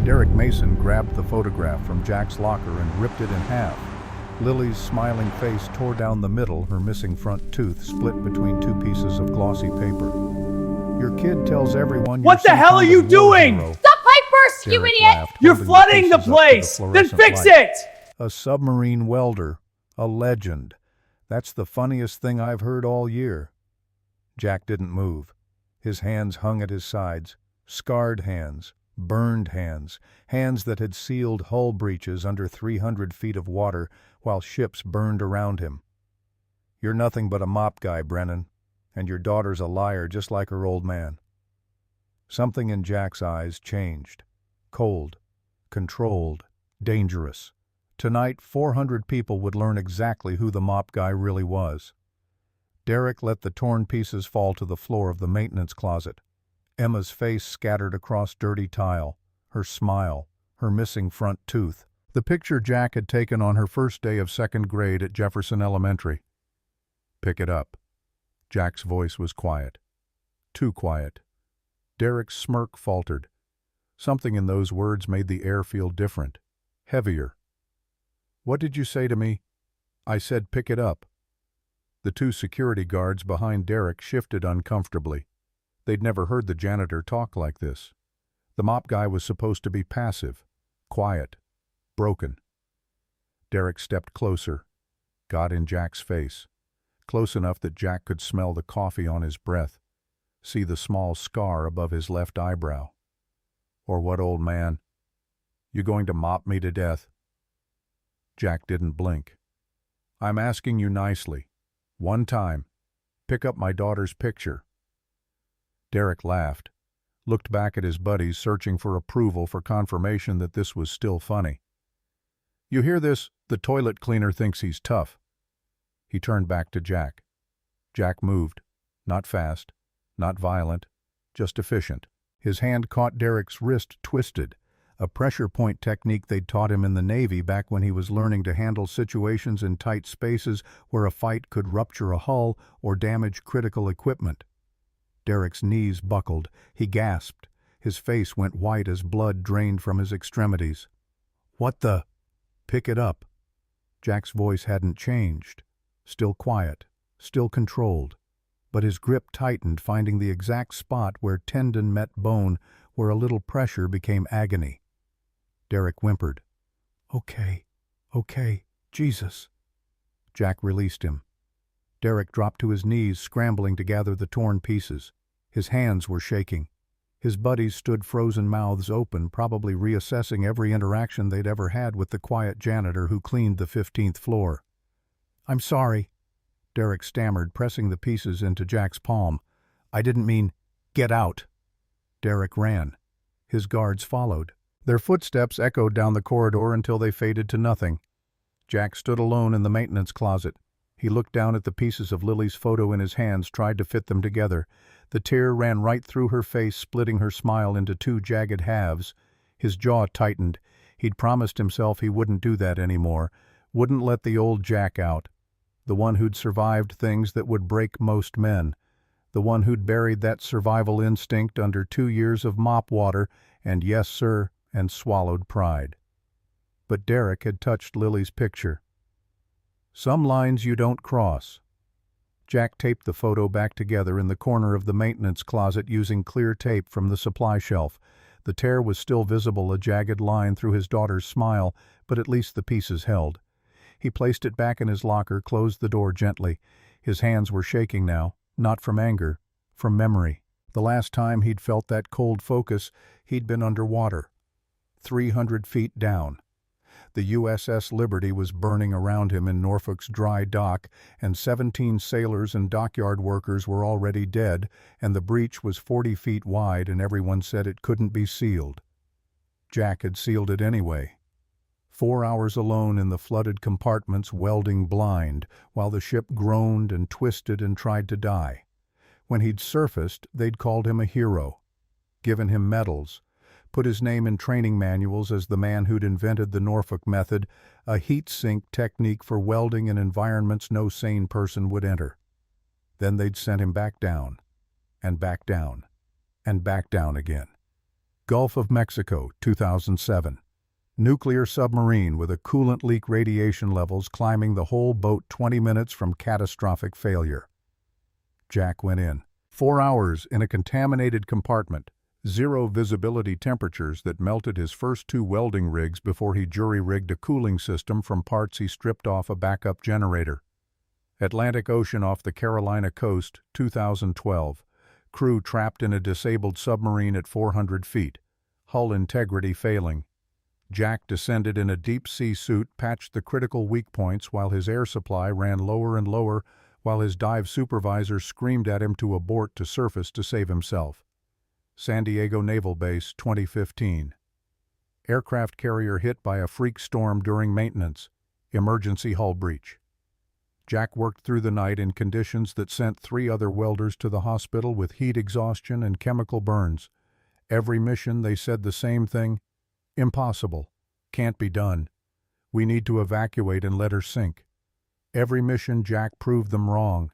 Derek Mason grabbed the photograph from Jack's locker and ripped it in half. Lily's smiling face tore down the middle, her missing front tooth split between two pieces of glossy paper. Your kid tells everyone What the hell are you doing? Stop pipe burst, you Derek idiot! laughed, You're holding flooding the pieces up to place! Then fluorescent fix light. it! A submarine welder, a legend. That's the funniest thing I've heard all year. Jack didn't move. His hands hung at his sides, scarred hands, burned hands, hands that had sealed hull breaches under 300 feet of water while ships burned around him. You're nothing but a mop guy, Brennan, and your daughter's a liar just like her old man. Something in Jack's eyes changed. Cold, controlled, dangerous. Tonight, 400 people would learn exactly who the mop guy really was. Derek let the torn pieces fall to the floor of the maintenance closet. Emma's face scattered across dirty tile, her smile, her missing front tooth, the picture Jack had taken on her first day of second grade at Jefferson Elementary. Pick it up. Jack's voice was quiet. Too quiet. Derek's smirk faltered. Something in those words made the air feel different, heavier. What did you say to me? I said pick it up. The two security guards behind Derek shifted uncomfortably. They'd never heard the janitor talk like this. The mop guy was supposed to be passive, quiet, broken. Derek stepped closer, got in Jack's face, close enough that Jack could smell the coffee on his breath, see the small scar above his left eyebrow. Or what, old man? You going to mop me to death? Jack didn't blink. I'm asking you nicely. One time. Pick up my daughter's picture. Derek laughed, looked back at his buddies, searching for approval, for confirmation that this was still funny. You hear this? The toilet cleaner thinks he's tough. He turned back to Jack. Jack moved. Not fast, not violent, just efficient. His hand caught Derek's wrist, twisted, a pressure point technique they'd taught him in the Navy back when he was learning to handle situations in tight spaces where a fight could rupture a hull or damage critical equipment. Derek's knees buckled. He gasped. His face went white as blood drained from his extremities. What the? Pick it up. Jack's voice hadn't changed. Still quiet, still controlled. But his grip tightened, finding the exact spot where tendon met bone, where a little pressure became agony. Derek whimpered. Okay, Jesus. Jack released him. Derek dropped to his knees, scrambling to gather the torn pieces. His hands were shaking. His buddies stood frozen, mouths open, probably reassessing every interaction they'd ever had with the quiet janitor who cleaned the 15th floor. I'm sorry, Derek stammered, pressing the pieces into Jack's palm. I didn't mean, get out. Derek ran. His guards followed. Their footsteps echoed down the corridor until they faded to nothing. Jack stood alone in the maintenance closet. He looked down at the pieces of Lily's photo in his hands, tried to fit them together. The tear ran right through her face, splitting her smile into two jagged halves. His jaw tightened. He'd promised himself he wouldn't do that anymore, wouldn't let the old Jack out, the one who'd survived things that would break most men, the one who'd buried that survival instinct under 2 years of mop water, and yes, sir, and swallowed pride. But Derek had touched Lily's picture. Some lines you don't cross. Jack taped the photo back together in the corner of the maintenance closet using clear tape from the supply shelf. The tear was still visible, a jagged line through his daughter's smile, but at least the pieces held. He placed it back in his locker, closed the door gently. His hands were shaking now, not from anger, from memory. The last time he'd felt that cold focus, he'd been underwater. 300 feet down. The USS Liberty was burning around him in Norfolk's dry dock, and 17 sailors and dockyard workers were already dead, and the breach was 40 feet wide, and everyone said it couldn't be sealed. Jack had sealed it anyway. 4 hours alone in the flooded compartments, welding blind, while the ship groaned and twisted and tried to die. When he'd surfaced, they'd called him a hero, given him medals, put his name in training manuals as the man who'd invented the Norfolk method, a heat sink technique for welding in environments no sane person would enter. Then they'd sent him back down, and back down, and back down again. Gulf of Mexico, 2007. Nuclear submarine with a coolant leak, radiation levels climbing the whole boat, 20 minutes from catastrophic failure. Jack went in. 4 hours in a contaminated compartment. 0 visibility, temperatures that melted his first 2 welding rigs before he jury-rigged a cooling system from parts he stripped off a backup generator. Atlantic Ocean off the Carolina coast, 2012. Crew trapped in a disabled submarine at 400 feet. Hull integrity failing. Jack descended in a deep-sea suit, patched the critical weak points while his air supply ran lower and lower, while his dive supervisor screamed at him to abort to surface to save himself. San Diego Naval Base, 2015. Aircraft carrier hit by a freak storm during maintenance. Emergency hull breach. Jack worked through the night in conditions that sent 3 other welders to the hospital with heat exhaustion and chemical burns. Every mission they said the same thing: impossible, can't be done. We need to evacuate and let her sink. Every mission Jack proved them wrong,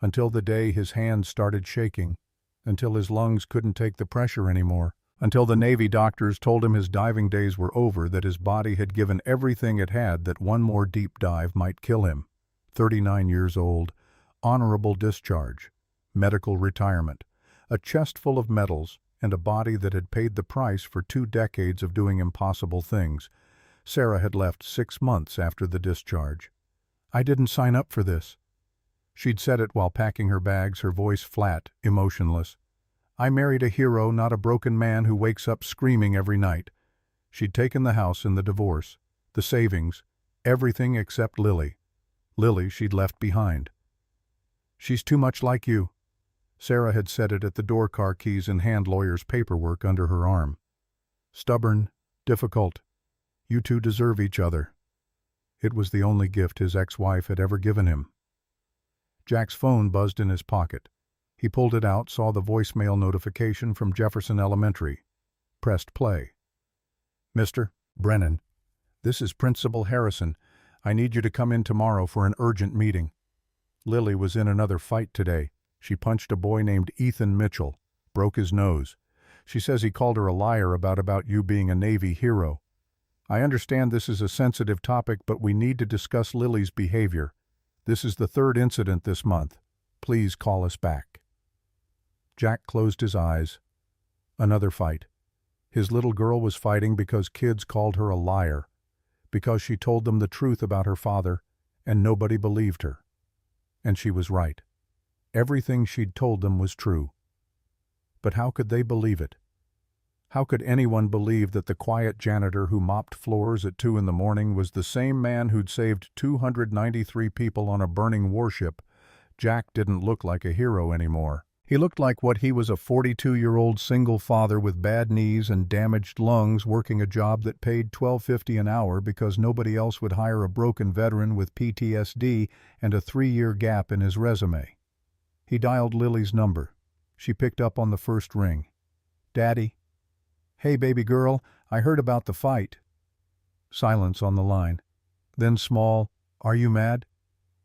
until the day his hands started shaking, until his lungs couldn't take the pressure anymore, until the Navy doctors told him his diving days were over, that his body had given everything it had, that one more deep dive might kill him. 39 years old, honorable discharge, medical retirement, a chest full of medals, and a body that had paid the price for 2 decades of doing impossible things. Sarah had left 6 months after the discharge. "I didn't sign up for this." She'd said it while packing her bags, her voice flat, emotionless. "I married a hero, not a broken man who wakes up screaming every night." She'd taken the house in the divorce, the savings, everything except Lily. Lily she'd left behind. "She's too much like you." Sarah had said it at the door, car keys and hand lawyer's paperwork under her arm. "Stubborn, difficult. You two deserve each other." It was the only gift his ex-wife had ever given him. Jack's phone buzzed in his pocket. He pulled it out, saw the voicemail notification from Jefferson Elementary. Pressed play. "Mr. Brennan, this is Principal Harrison. I need you to come in tomorrow for an urgent meeting. Lily was in another fight today. She punched a boy named Ethan Mitchell, broke his nose. She says he called her a liar about you being a Navy hero. I understand this is a sensitive topic, but we need to discuss Lily's behavior. This is the 3rd incident this month. Please call us back." Jack closed his eyes. Another fight. His little girl was fighting because kids called her a liar, because she told them the truth about her father, and nobody believed her. And she was right. Everything she'd told them was true. But how could they believe it? How could anyone believe that the quiet janitor who mopped floors at 2 in the morning was the same man who'd saved 293 people on a burning warship? Jack didn't look like a hero anymore. He looked like what he was, a 42-year-old single father with bad knees and damaged lungs, working a job that paid $12.50 an hour because nobody else would hire a broken veteran with PTSD and a 3-year gap in his resume. He dialed Lily's number. She picked up on the first ring. "Daddy." "Hey, baby girl, I heard about the fight." Silence on the line. Then small, "Are you mad?"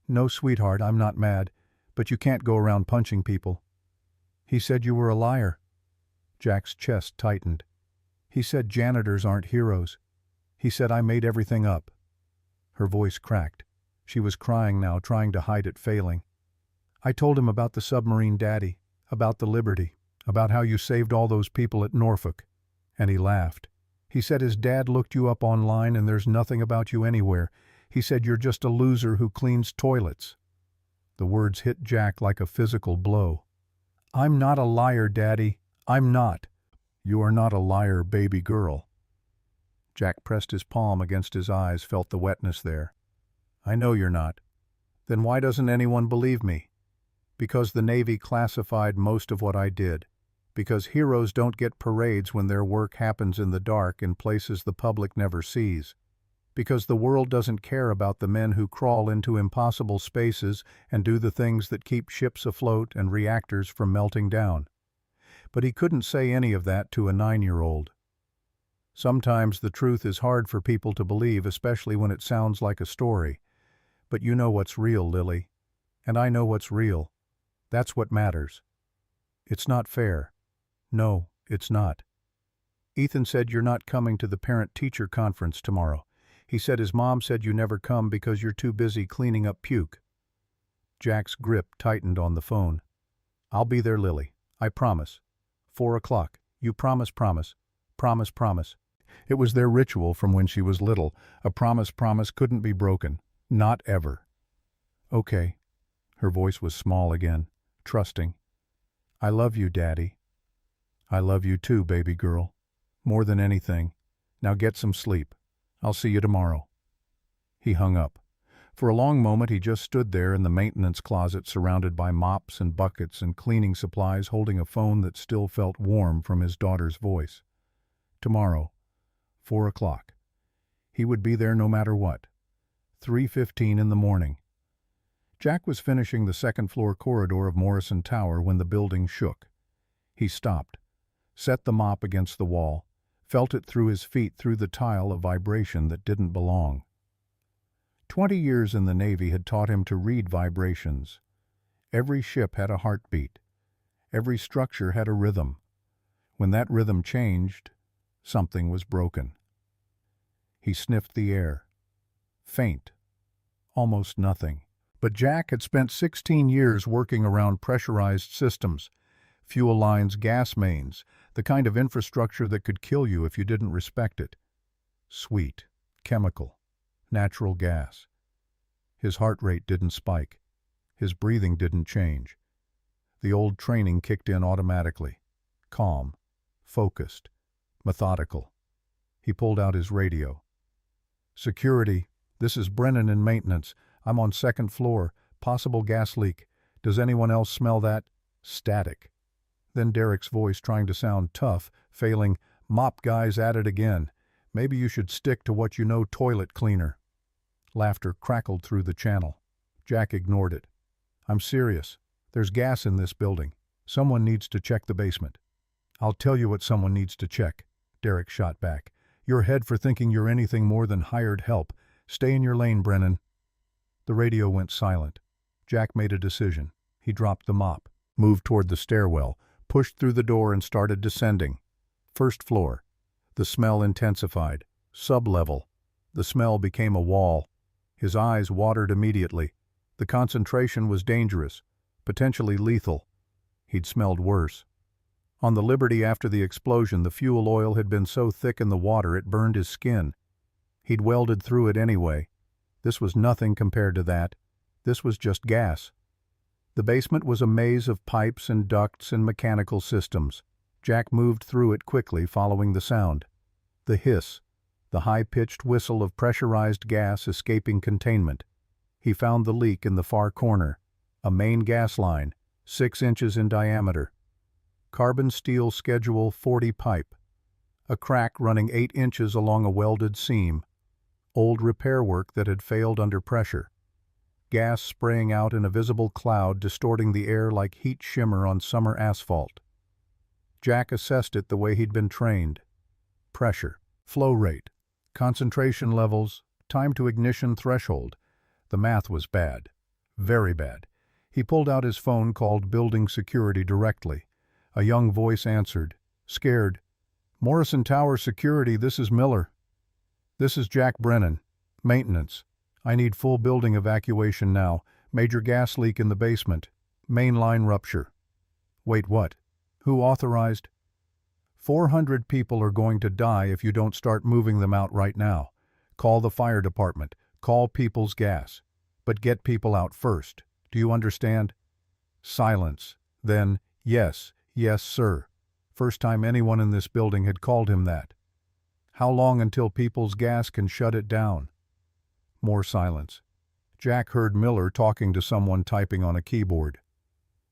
"No, sweetheart, I'm not mad, but you can't go around punching people." "He said you were a liar." Jack's chest tightened. "He said janitors aren't heroes. He said I made everything up." Her voice cracked. She was crying now, trying to hide it, failing. "I told him about the submarine, Daddy, about the Liberty, about how you saved all those people at Norfolk." And he laughed. "He said his dad looked you up online and there's nothing about you anywhere. He said you're just a loser who cleans toilets." The words hit Jack like a physical blow. "I'm not a liar, Daddy. I'm not." "You are not a liar, baby girl." Jack pressed his palm against his eyes, felt the wetness there. "I know you're not. Then why doesn't anyone believe me?" "Because the Navy classified most of what I did. Because heroes don't get parades when their work happens in the dark in places the public never sees. Because the world doesn't care about the men who crawl into impossible spaces and do the things that keep ships afloat and reactors from melting down." But he couldn't say any of that to a 9-year-old. Sometimes the truth is hard for people to believe, especially when it sounds like a story. But you know what's real, Lily. And I know what's real. That's what matters. It's not fair. No, it's not. Ethan said you're not coming to the parent-teacher conference tomorrow. He said his mom said you never come because you're too busy cleaning up puke. Jack's grip tightened on the phone. I'll be there, Lily. I promise. 4 o'clock. You promise, promise. Promise, promise. It was their ritual from when she was little. A promise couldn't be broken. Not ever. Okay. Her voice was small again, trusting. I love you, Daddy. I love you too, baby girl. More than anything. Now get some sleep. I'll see you tomorrow. He hung up. For a long moment he just stood there in the maintenance closet surrounded by mops and buckets and cleaning supplies, holding a phone that still felt warm from his daughter's voice. Tomorrow, 4 o'clock. He would be there no matter what. 3:15 in the morning. Jack was finishing the second-floor corridor of Morrison Tower when the building shook. He stopped, set the mop against the wall, felt it through his feet through the tile, a vibration that didn't belong. 20 years in the Navy had taught him to read vibrations. Every ship had a heartbeat. Every structure had a rhythm. When that rhythm changed, something was broken. He sniffed the air. Faint. Almost nothing. But Jack had spent 16 years working around pressurized systems, fuel lines, gas mains, the kind of infrastructure that could kill you if you didn't respect it. Sweet, chemical, natural gas. His heart rate didn't spike. His breathing didn't change. The old training kicked in automatically. Calm, focused, methodical. He pulled out his radio. Security, this is Brennan in maintenance. I'm on second floor. Possible gas leak. Does anyone else smell that? Static. Then Derek's voice, trying to sound tough, failing. Mop guys at it again. Maybe you should stick to what you know, toilet cleaner. Laughter crackled through the channel. Jack ignored it. I'm serious. There's gas in this building. Someone needs to check the basement. I'll tell you what someone needs to check, Derek shot back. Your head for thinking you're anything more than hired help. Stay in your lane, Brennan. The radio went silent. Jack made a decision. He dropped the mop, moved toward the stairwell, pushed through the door and started descending. First floor. The smell intensified. Sub-level. The smell became a wall. His eyes watered immediately. The concentration was dangerous, potentially lethal. He'd smelled worse. On the Liberty after the explosion, the fuel oil had been so thick in the water it burned his skin. He'd welded through it anyway. This was nothing compared to that. This was just gas. The basement was a maze of pipes and ducts and mechanical systems. Jack moved through it quickly, following the sound. The hiss, the high-pitched whistle of pressurized gas escaping containment. He found the leak in the far corner, a main gas line, 6 inches in diameter. Carbon steel Schedule 40 pipe. A crack running 8 inches along a welded seam. Old repair work that had failed under pressure. Gas spraying out in a visible cloud, distorting the air like heat shimmer on summer asphalt. Jack assessed it the way he'd been trained. Pressure, flow rate, concentration levels, time to ignition threshold. The math was bad. Very bad. He pulled out his phone, called building security directly. A young voice answered, scared. Morrison Tower Security, this is Miller. This is Jack Brennan. Maintenance. I need full building evacuation now. Major gas leak in the basement. Main line rupture. Wait, what? Who authorized? 400 people are going to die if you don't start moving them out right now. Call the fire department. Call People's Gas. But get people out first. Do you understand? Silence. Then, yes, yes, sir. First time anyone in this building had called him that. How long until People's Gas can shut it down? More silence. Jack heard Miller talking to someone typing on a keyboard.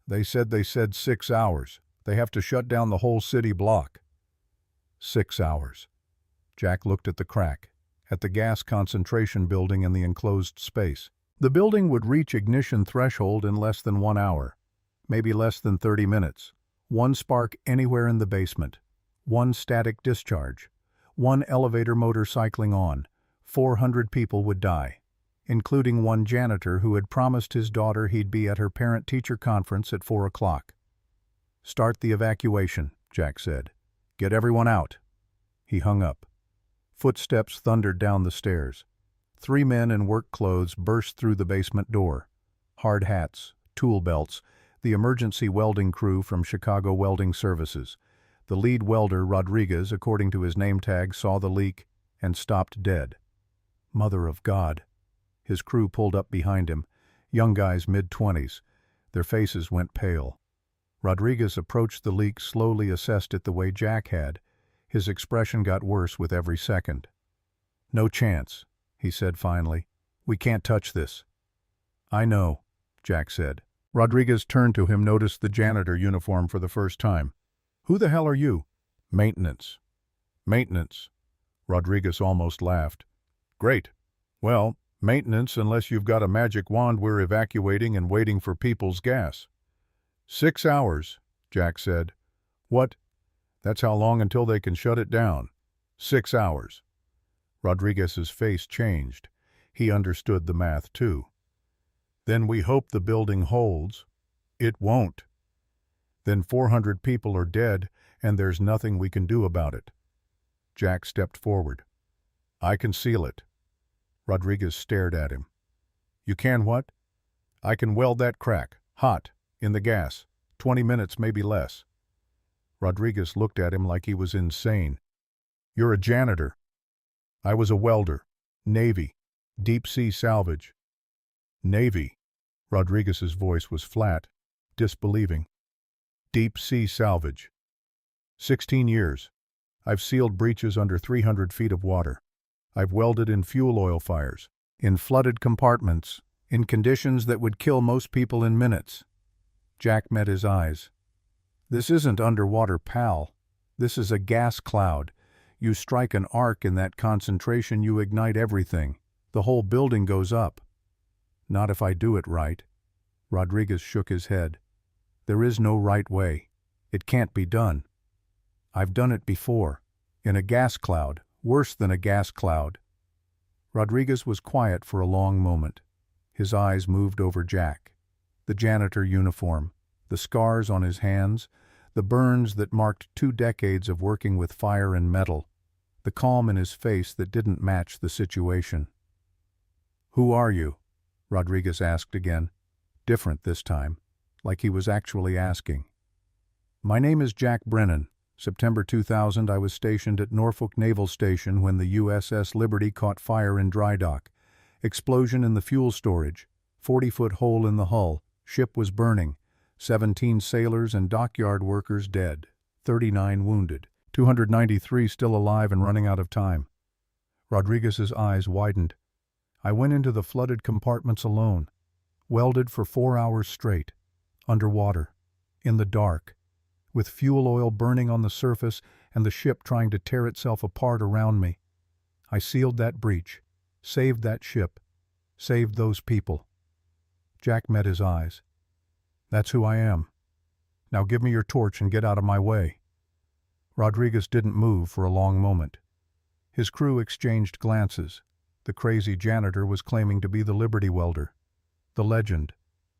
They said 6 hours. They have to shut down the whole city block. 6 hours. Jack looked at the crack, at the gas concentration building in the enclosed space. The building would reach ignition threshold in less than 1 hour, maybe less than 30 minutes. One spark anywhere in the basement. One static discharge. One elevator motor cycling on. 400 people would die, including one janitor who had promised his daughter he'd be at her parent-teacher conference at 4 o'clock. Start the evacuation, Jack said. Get everyone out. He hung up. Footsteps thundered down the stairs. 3 men in work clothes burst through the basement door. Hard hats, tool belts, the emergency welding crew from Chicago Welding Services. The lead welder, Rodriguez, according to his name tag, saw the leak and stopped dead. Mother of God. His crew pulled up behind him, young guys mid-20s. Their faces went pale. Rodriguez approached the leak, slowly assessed it the way Jack had. His expression got worse with every second. "No chance," he said finally. "We can't touch this." "I know," Jack said. Rodriguez turned to him, noticed the janitor uniform for the first time. "Who the hell are you?" "Maintenance." "Maintenance." Rodriguez almost laughed. "Great. Well, maintenance unless you've got a magic wand. We're evacuating and waiting for people's gas." 6 hours, Jack said. "What? That's how long until they can shut it down." 6 hours. Rodriguez's face changed. He understood the math too. "Then we hope the building holds." "It won't." "Then 400 people are dead, and there's nothing we can do about it." Jack stepped forward. "I can seal it." Rodriguez stared at him. "You can what?" "I can weld that crack, hot, in the gas. 20 minutes, maybe less." Rodriguez looked at him like he was insane. "You're a janitor." "I was a welder. Navy. Deep sea salvage." "Navy?" Rodriguez's voice was flat, disbelieving. "Deep sea salvage. 16 years. I've sealed breaches under 300 feet of water. I've welded in fuel oil fires, in flooded compartments, in conditions that would kill most people in minutes." Jack met his eyes. "This isn't underwater, pal. This is a gas cloud. You strike an arc in that concentration, you ignite everything. The whole building goes up." "Not if I do it right." Rodriguez shook his head. "There is no right way. It can't be done. I've done it before. In a gas cloud. Worse than a gas cloud." Rodriguez was quiet for a long moment. His eyes moved over Jack. The janitor uniform, the scars on his hands, the burns that marked 2 decades of working with fire and metal, the calm in his face that didn't match the situation. "Who are you?" Rodriguez asked again, different this time, like he was actually asking. "My name is Jack Brennan. September 2000, I was stationed at Norfolk Naval Station when the USS Liberty caught fire in dry dock. Explosion in the fuel storage, 40-foot hole in the hull, ship was burning, 17 sailors and dockyard workers dead, 39 wounded, 293 still alive and running out of time." Rodriguez's eyes widened. "I went into the flooded compartments alone, welded for 4 hours straight, underwater, in the dark, with fuel oil burning on the surface and the ship trying to tear itself apart around me. I sealed that breach, saved that ship, saved those people." Jack met his eyes. "That's who I am. Now give me your torch and get out of my way." Rodriguez didn't move for a long moment. His crew exchanged glances. The crazy janitor was claiming to be the Liberty welder, the legend,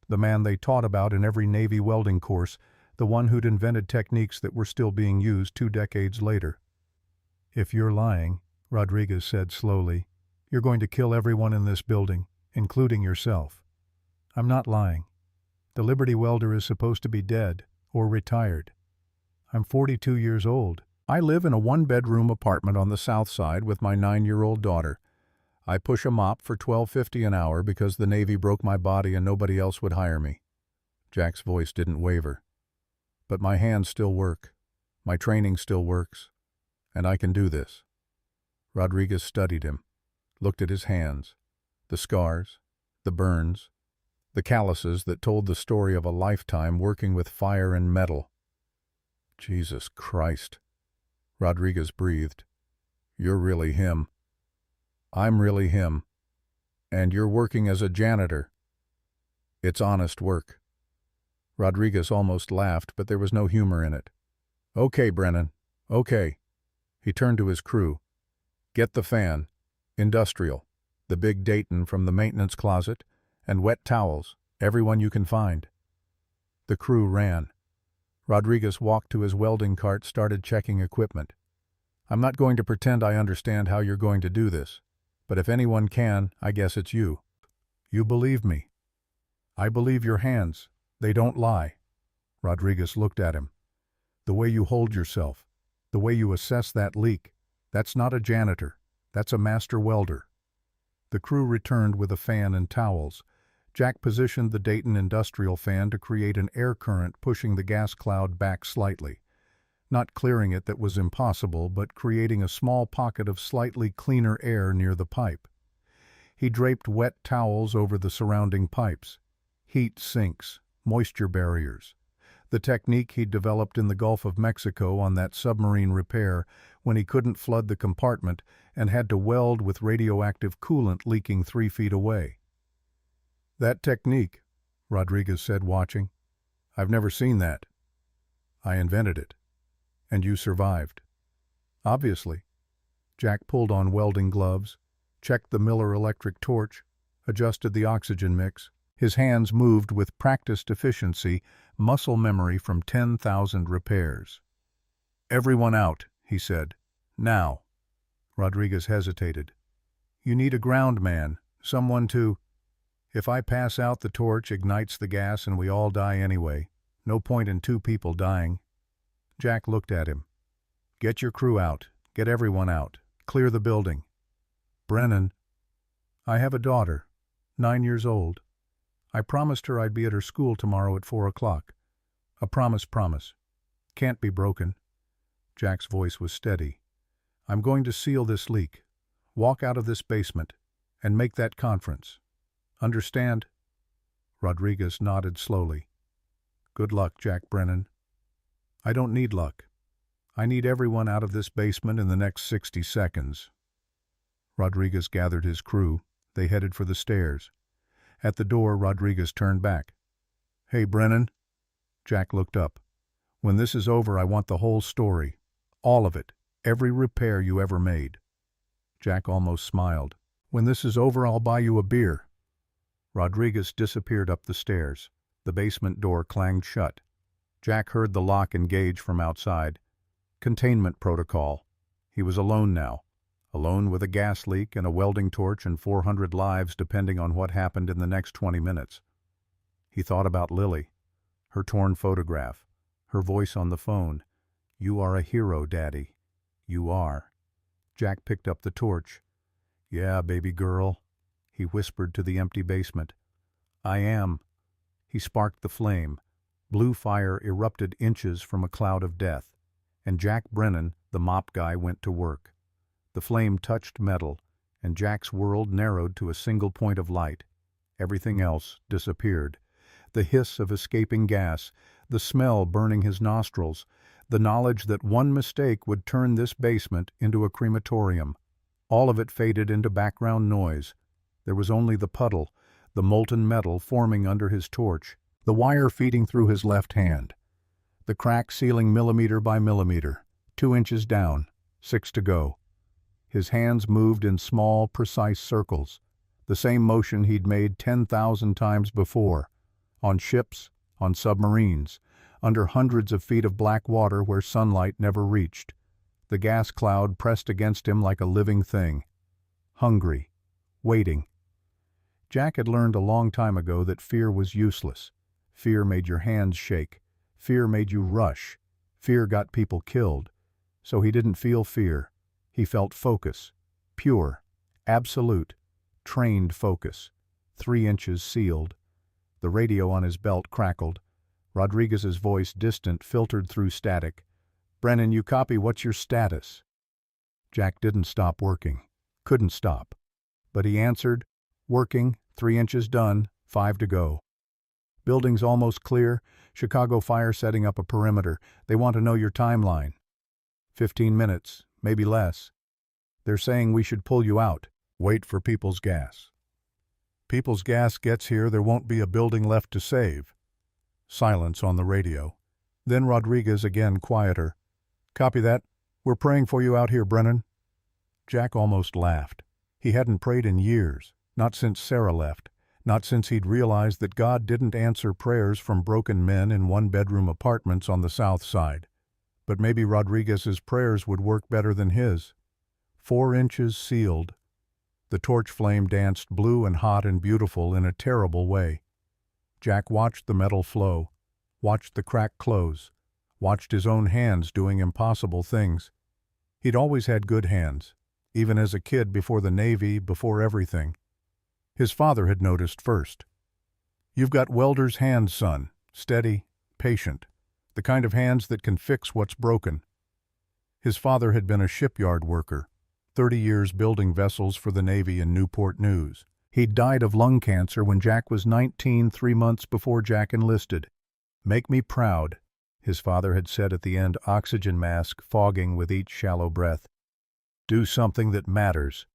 the man they taught about in every Navy welding course, the one who'd invented techniques that were still being used 2 decades later. "If you're lying," Rodriguez said slowly, "you're going to kill everyone in this building, including yourself." "I'm not lying. The Liberty welder is supposed to be dead or retired. I'm 42 years old. I live in a 1-bedroom apartment on the south side with my 9-year-old daughter. I push a mop for $12.50 an hour because the Navy broke my body and nobody else would hire me." Jack's voice didn't waver. "But my hands still work. My training still works. And I can do this." Rodriguez studied him, looked at his hands, the scars, the burns, the calluses that told the story of a lifetime working with fire and metal. "Jesus Christ," Rodriguez breathed. "You're really him. I'm really him. And you're working as a janitor. It's honest work." Rodriguez almost laughed, but there was no humor in it. "Okay, Brennan. Okay." He turned to his crew. "Get the fan, industrial, the big Dayton from the maintenance closet, and wet towels, everyone you can find." The crew ran. Rodriguez walked to his welding cart, started checking equipment. I'm not going to pretend I understand how you're going to do this, but if anyone can, I guess it's you. You believe me. I believe your hands. They don't lie. Rodriguez looked at him. The way you hold yourself, the way you assess that leak, that's not a janitor. That's a master welder. The crew returned with a fan and towels. Jack positioned the Dayton industrial fan to create an air current pushing the gas cloud back slightly. Not clearing it, that was impossible, but creating a small pocket of slightly cleaner air near the pipe. He draped wet towels over the surrounding pipes. Heat sinks, moisture barriers. The technique he'd developed in the Gulf of Mexico on that submarine repair when he couldn't flood the compartment and had to weld with radioactive coolant leaking 3 feet away. That technique, Rodriguez said, watching. I've never seen that. I invented it. And you survived. Obviously. Jack pulled on welding gloves, checked the Miller electric torch, adjusted the oxygen mix. His hands moved with practiced efficiency, muscle memory from 10,000 repairs. Everyone out, he said. Now. Rodriguez hesitated. You need a ground man, someone to... If I pass out, the torch ignites the gas and we all die anyway. No point in 2 people dying. Jack looked at him. Get your crew out. Get everyone out. Clear the building. Brennan. I have a daughter, 9 years old. I promised her I'd be at her school tomorrow at 4 o'clock. A promise. Can't be broken. Jack's voice was steady. I'm going to seal this leak, walk out of this basement, and make that conference. Understand? Rodriguez nodded slowly. Good luck, Jack Brennan. I don't need luck. I need everyone out of this basement in the next 60 seconds. Rodriguez gathered his crew. They headed for the stairs. At the door, Rodriguez turned back. Hey, Brennan. Jack looked up. When this is over, I want the whole story. All of it. Every repair you ever made. Jack almost smiled. When this is over, I'll buy you a beer. Rodriguez disappeared up the stairs. The basement door clanged shut. Jack heard the lock engage from outside. Containment protocol. He was alone now. Alone with a gas leak and a welding torch and 400 lives depending on what happened in the next 20 minutes. He thought about Lily, her torn photograph, her voice on the phone. You are a hero, Daddy. You are. Jack picked up the torch. Yeah, baby girl, he whispered to the empty basement. I am. He sparked the flame. Blue fire erupted inches from a cloud of death, and Jack Brennan, the mop guy, went to work. The flame touched metal, and Jack's world narrowed to a single point of light. Everything else disappeared. The hiss of escaping gas, the smell burning his nostrils, the knowledge that one mistake would turn this basement into a crematorium. All of it faded into background noise. There was only the puddle, the molten metal forming under his torch, the wire feeding through his left hand. The crack sealing millimeter by millimeter, 2 inches down, 6 to go. His hands moved in small, precise circles, the same motion he'd made 10,000 times before, on ships, on submarines, under hundreds of feet of black water where sunlight never reached. The gas cloud pressed against him like a living thing. Hungry. Waiting. Jack had learned a long time ago that fear was useless. Fear made your hands shake. Fear made you rush. Fear got people killed. So he didn't feel fear. He felt focus. Pure. Absolute. Trained focus. 3 inches sealed. The radio on his belt crackled. Rodriguez's voice, distant, filtered through static. Brennan, you copy? What's your status? Jack didn't stop working. Couldn't stop. But he answered, working, 3 inches done, 5 to go. Building's almost clear. Chicago Fire setting up a perimeter. They want to know your timeline. 15 minutes, maybe less. They're saying we should pull you out. Wait for People's Gas. People's Gas gets here, there won't be a building left to save. Silence on the radio. Then Rodriguez again, quieter. Copy that. We're praying for you out here, Brennan. Jack almost laughed. He hadn't prayed in years, not since Sarah left, not since he'd realized that God didn't answer prayers from broken men in one-bedroom apartments on the South Side. But maybe Rodriguez's prayers would work better than his. 4 inches sealed. The torch flame danced blue and hot and beautiful in a terrible way. Jack watched the metal flow, watched the crack close, watched his own hands doing impossible things. He'd always had good hands, even as a kid, before the Navy, before everything. His father had noticed first. "You've got welder's hands, son. Steady, patient. The kind of hands that can fix what's broken." His father had been a shipyard worker, 30 years building vessels for the Navy in Newport News. He'd died of lung cancer when Jack was 19, 3 months before Jack enlisted. "Make me proud," his father had said at the end, oxygen mask fogging with each shallow breath. "Do something that matters."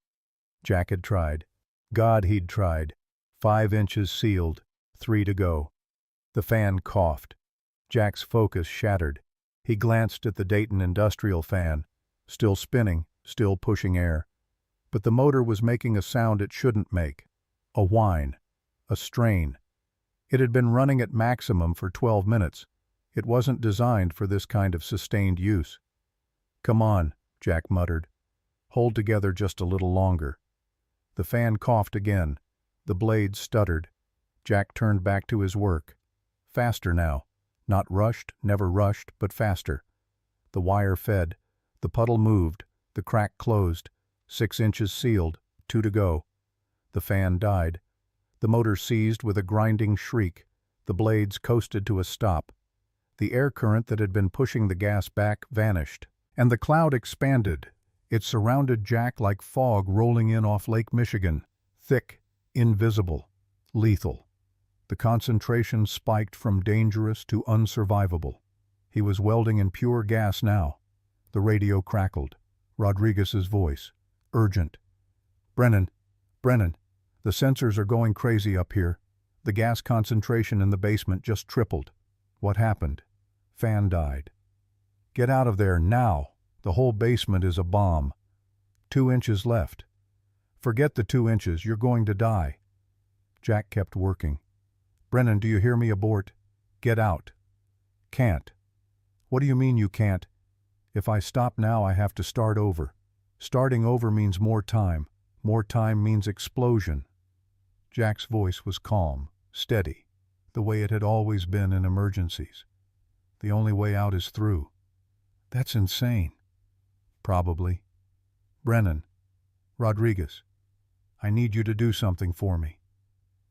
Jack had tried. God, he'd tried. 5 inches sealed, 3 to go. The fan coughed. Jack's focus shattered. He glanced at the Dayton industrial fan, still spinning, still pushing air. But the motor was making a sound it shouldn't make. A whine. A strain. It had been running at maximum for 12 minutes. It wasn't designed for this kind of sustained use. "Come on," Jack muttered. "Hold together just a little longer." The fan coughed again. The blades stuttered. Jack turned back to his work. Faster now. Not rushed, never rushed, but faster. The wire fed. The puddle moved. The crack closed. 6 inches sealed. 2 to go. The fan died. The motor seized with a grinding shriek. The blades coasted to a stop. The air current that had been pushing the gas back vanished. And the cloud expanded. It surrounded Jack like fog rolling in off Lake Michigan. Thick, invisible, lethal. The concentration spiked from dangerous to unsurvivable. He was welding in pure gas now. The radio crackled. Rodriguez's voice. Urgent. "Brennan, Brennan, the sensors are going crazy up here. The gas concentration in the basement just tripled." "What happened?" "Fan died." "Get out of there now. The whole basement is a bomb." 2 inches left." "Forget the 2 inches. You're going to die." Jack kept working. "Brennan, do you hear me? Abort. Get out." "Can't." "What do you mean you can't?" "If I stop now, I have to start over. Starting over means more time. More time means explosion." Jack's voice was calm, steady, the way it had always been in emergencies. "The only way out is through." "That's insane." "Probably." "Brennan. Rodriguez. I need you to do something for me."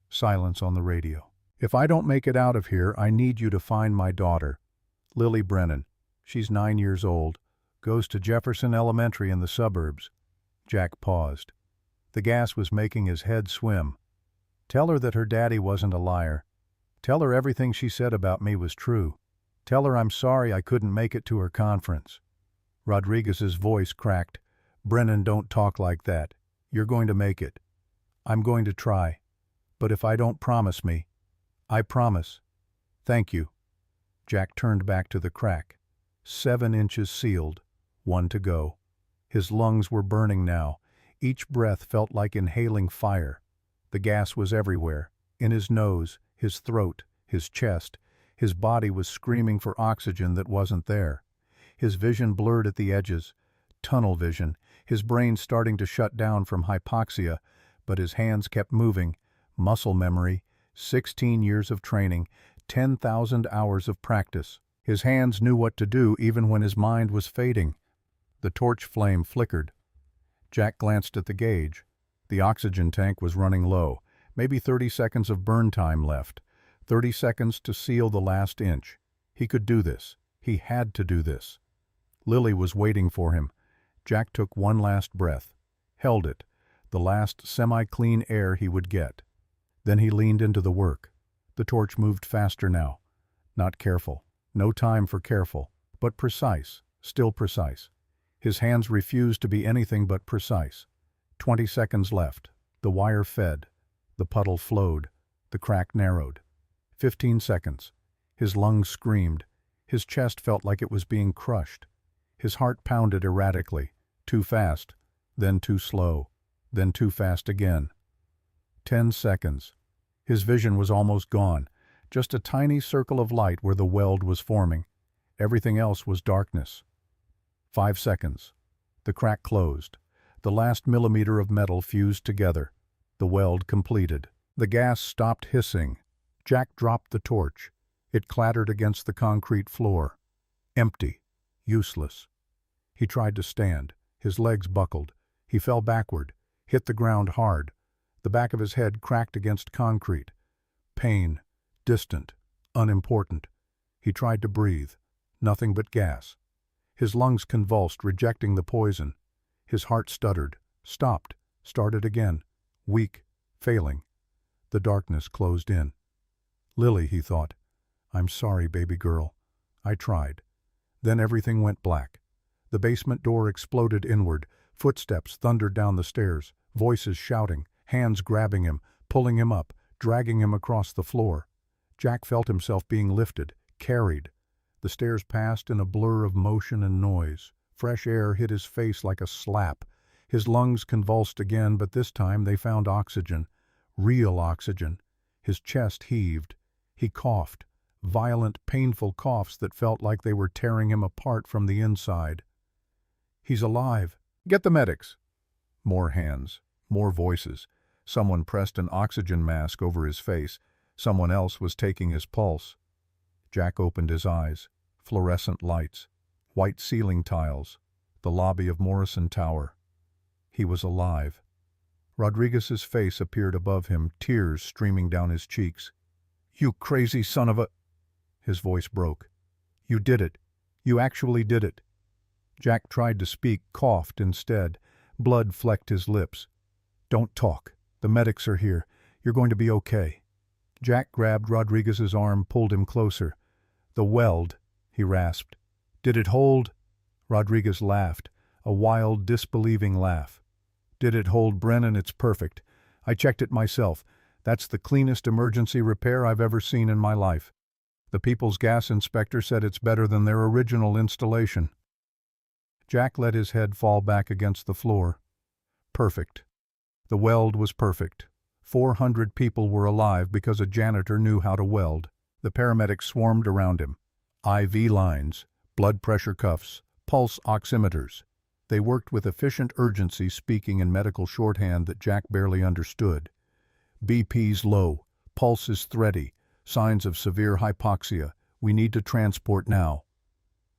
Silence on the radio. "If I don't make it out of here, I need you to find my daughter, Lily Brennan. She's 9 years old, goes to Jefferson Elementary in the suburbs." Jack paused. The gas was making his head swim. "Tell her that her daddy wasn't a liar. Tell her everything she said about me was true. Tell her I'm sorry I couldn't make it to her conference." Rodriguez's voice cracked. "Brennan, don't talk like that. You're going to make it." "I'm going to try. But if I don't, promise me." "I promise." "Thank you." Jack turned back to the crack. 7 inches sealed. 1 to go. His lungs were burning now. Each breath felt like inhaling fire. The gas was everywhere. In his nose, his throat, his chest. His body was screaming for oxygen that wasn't there. His vision blurred at the edges. Tunnel vision. His brain starting to shut down from hypoxia, but his hands kept moving. Muscle memory. 16 years of training. 10,000 hours of practice. His hands knew what to do even when his mind was fading. The torch flame flickered. Jack glanced at the gauge. The oxygen tank was running low. Maybe 30 seconds of burn time left. 30 seconds to seal the last inch. He could do this. He had to do this. Lily was waiting for him. Jack took one last breath. Held it. The last semi-clean air he would get. Then he leaned into the work. The torch moved faster now. Not careful. No time for careful. But precise. Still precise. His hands refused to be anything but precise. 20 seconds left. The wire fed. The puddle flowed. The crack narrowed. 15 seconds. His lungs screamed. His chest felt like it was being crushed. His heart pounded erratically. Too fast. Then too slow. Then too fast again. 10 seconds. His vision was almost gone. Just a tiny circle of light where the weld was forming. Everything else was darkness. 5 seconds. The crack closed. The last millimeter of metal fused together. The weld completed. The gas stopped hissing. Jack dropped the torch. It clattered against the concrete floor. Empty. Useless. He tried to stand. His legs buckled. He fell backward, hit the ground hard. The back of his head cracked against concrete. Pain. Distant. Unimportant. He tried to breathe. Nothing but gas. His lungs convulsed, rejecting the poison. His heart stuttered, stopped, started again. Weak, failing. The darkness closed in. Lily, he thought. I'm sorry, baby girl. I tried. Then everything went black. The basement door exploded inward. Footsteps thundered down the stairs, voices shouting, hands grabbing him, pulling him up, dragging him across the floor. Jack felt himself being lifted, carried. The stairs passed in a blur of motion and noise. Fresh air hit his face like a slap. His lungs convulsed again, but this time they found oxygen. Real oxygen. His chest heaved. He coughed. Violent, painful coughs that felt like they were tearing him apart from the inside. He's alive. Get the medics. More hands. More voices. Someone pressed an oxygen mask over his face. Someone else was taking his pulse. Jack opened his eyes. Fluorescent lights. White ceiling tiles. The lobby of Morrison Tower. He was alive. Rodriguez's face appeared above him, tears streaming down his cheeks. You crazy son of a... His voice broke. You did it. You actually did it. Jack tried to speak, coughed instead. Blood flecked his lips. Don't talk. The medics are here. You're going to be okay. Jack grabbed Rodriguez's arm, pulled him closer. The weld, he rasped. Did it hold? Rodriguez laughed, a wild, disbelieving laugh. Did it hold, Brennan? It's perfect. I checked it myself. That's the cleanest emergency repair I've ever seen in my life. The People's Gas Inspector said it's better than their original installation. Jack let his head fall back against the floor. Perfect. The weld was perfect. 400 people were alive because a janitor knew how to weld. The paramedics swarmed around him. IV lines, blood pressure cuffs, pulse oximeters. They worked with efficient urgency, speaking in medical shorthand that Jack barely understood. BP's low, pulse is thready, signs of severe hypoxia. We need to transport now.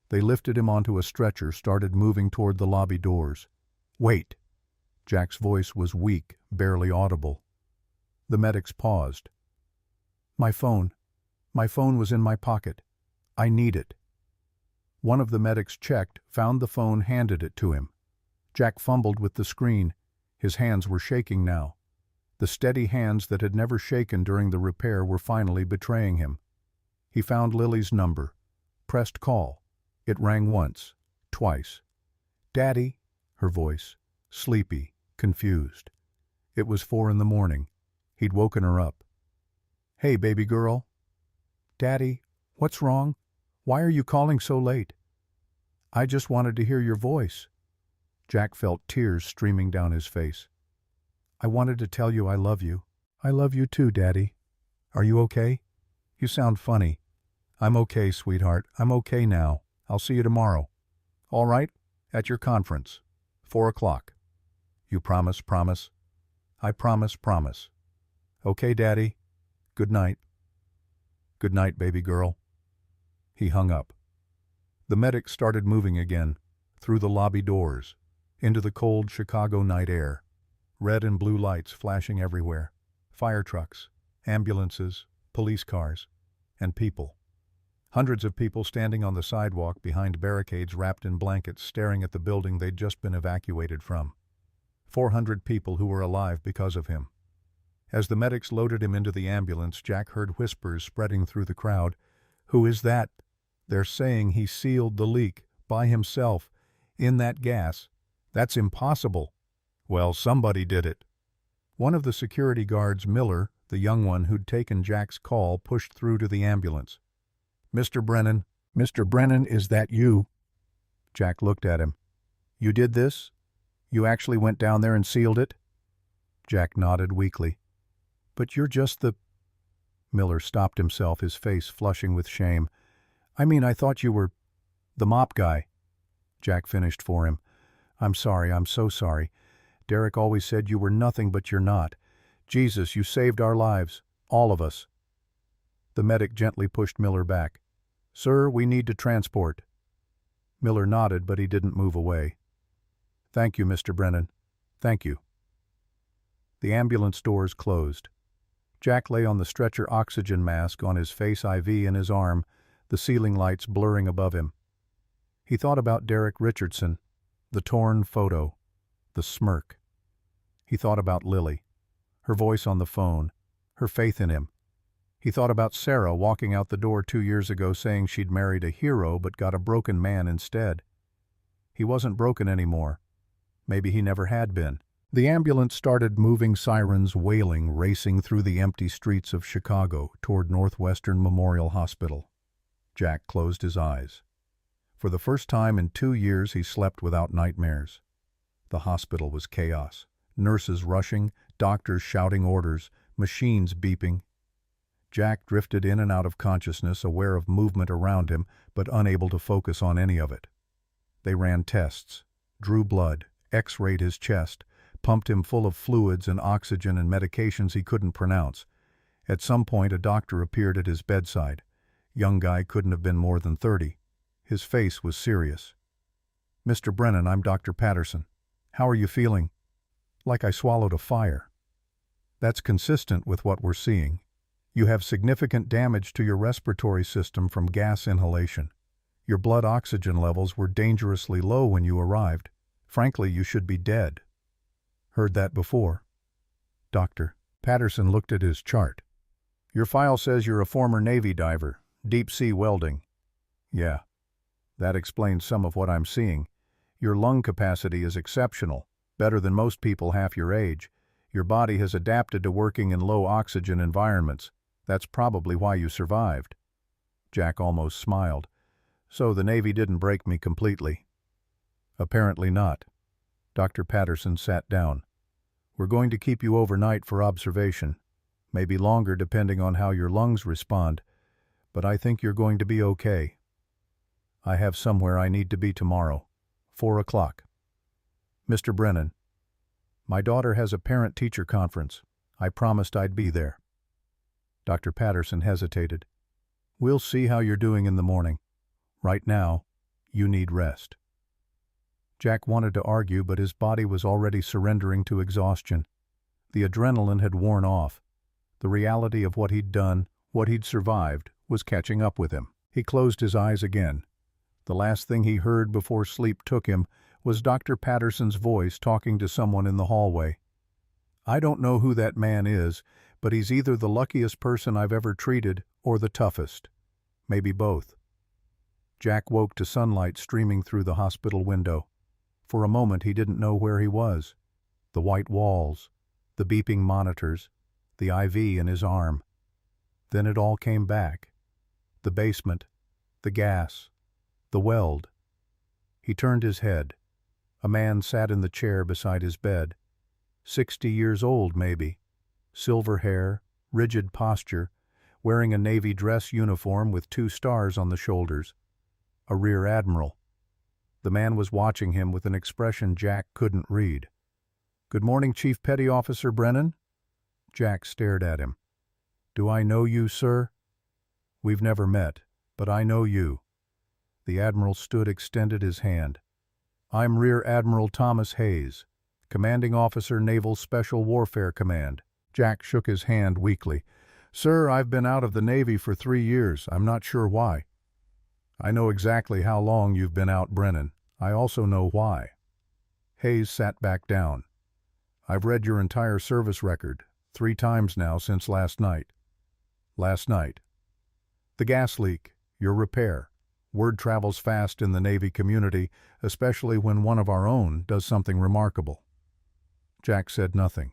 They lifted him onto a stretcher, started moving toward the lobby doors. Wait. Jack's voice was weak, barely audible. The medics paused. My phone. My phone was in my pocket. I need it. One of the medics checked, found the phone, handed it to him. Jack fumbled with the screen. His hands were shaking now. The steady hands that had never shaken during the repair were finally betraying him. He found Lily's number. Pressed call. It rang once, twice. Daddy, her voice, sleepy, confused. It was 4 a.m. He'd woken her up. Hey, baby girl. Daddy, what's wrong? Why are you calling so late? I just wanted to hear your voice. Jack felt tears streaming down his face. I wanted to tell you I love you. I love you too, Daddy. Are you okay? You sound funny. I'm okay, sweetheart. I'm okay now. I'll see you tomorrow. All right? At your conference. 4 o'clock. You promise, promise? I promise, promise. Okay, Daddy. Good night. Good night, baby girl. He hung up. The medics started moving again, through the lobby doors, into the cold Chicago night air. Red and blue lights flashing everywhere. Fire trucks, ambulances, police cars, and people. Hundreds of people standing on the sidewalk behind barricades wrapped in blankets, staring at the building they'd just been evacuated from. 400 people who were alive because of him. As the medics loaded him into the ambulance, Jack heard whispers spreading through the crowd. Who is that? They're saying he sealed the leak, by himself, in that gas. That's impossible. Well, somebody did it. One of the security guards, Miller, the young one who'd taken Jack's call, pushed through to the ambulance. Mr. Brennan, is that you? Jack looked at him. You did this? You actually went down there and sealed it? Jack nodded weakly. But you're just the... Miller stopped himself, his face flushing with shame. I mean, I thought you were... The mop guy. Jack finished for him. I'm sorry, I'm so sorry. Derek always said you were nothing, but you're not. Jesus, you saved our lives. All of us. The medic gently pushed Miller back. Sir, we need to transport. Miller nodded, but he didn't move away. Thank you, Mr. Brennan. Thank you. The ambulance doors closed. Jack lay on the stretcher, oxygen mask on his face, IV in his arm, the ceiling lights blurring above him. He thought about Derek Richardson, the torn photo, the smirk. He thought about Lily, her voice on the phone, her faith in him. He thought about Sarah walking out the door 2 years ago saying she'd married a hero but got a broken man instead. He wasn't broken anymore. Maybe he never had been. The ambulance started moving, sirens wailing, racing through the empty streets of Chicago toward Northwestern Memorial Hospital. Jack closed his eyes. For the first time in 2 years, he slept without nightmares. The hospital was chaos. Nurses rushing, doctors shouting orders, machines beeping. Jack drifted in and out of consciousness, aware of movement around him, but unable to focus on any of it. They ran tests, drew blood, x-rayed his chest, pumped him full of fluids and oxygen and medications he couldn't pronounce. At some point, a doctor appeared at his bedside. Young guy couldn't have been more than 30. His face was serious. Mr. Brennan, I'm Dr. Patterson. How are you feeling? Like I swallowed a fire. That's consistent with what we're seeing. You have significant damage to your respiratory system from gas inhalation. Your blood oxygen levels were dangerously low when you arrived. Frankly, you should be dead. Heard that before? Doctor. Patterson looked at his chart. Your file says you're a former Navy diver, deep-sea welding. Yeah. That explains some of what I'm seeing. Your lung capacity is exceptional, better than most people half your age. Your body has adapted to working in low-oxygen environments. That's probably why you survived. Jack almost smiled. So the Navy didn't break me completely. Apparently not. Dr. Patterson sat down. We're going to keep you overnight for observation. Maybe longer depending on how your lungs respond, but I think you're going to be okay. I have somewhere I need to be tomorrow, 4 o'clock. Mr. Brennan, my daughter has a parent-teacher conference. I promised I'd be there. Dr. Patterson hesitated. We'll see how you're doing in the morning. Right now, you need rest. Jack wanted to argue, but his body was already surrendering to exhaustion. The adrenaline had worn off. The reality of what he'd done, what he'd survived, was catching up with him. He closed his eyes again. The last thing he heard before sleep took him was Dr. Patterson's voice talking to someone in the hallway. I don't know who that man is, but he's either the luckiest person I've ever treated or the toughest. Maybe both. Jack woke to sunlight streaming through the hospital window. For a moment he didn't know where he was. The white walls, the beeping monitors, the IV in his arm. Then it all came back. The basement, the gas, the weld. He turned his head. A man sat in the chair beside his bed. 60 years old, maybe. Silver hair, rigid posture, wearing a Navy dress uniform with 2 stars on the shoulders. A rear admiral. The man was watching him with an expression Jack couldn't read. Good morning, Chief Petty Officer Brennan. Jack stared at him. Do I know you, sir? We've never met, but I know you. The admiral stood, extended his hand. I'm Rear Admiral Thomas Hayes, Commanding Officer, Naval Special Warfare Command. Jack shook his hand weakly. Sir, I've been out of the Navy for 3 years. I'm not sure why. I know exactly how long you've been out, Brennan. I also know why. Hayes sat back down. I've read your entire service record, 3 times now since last night. Last night. The gas leak, your repair. Word travels fast in the Navy community, especially when one of our own does something remarkable. Jack said nothing.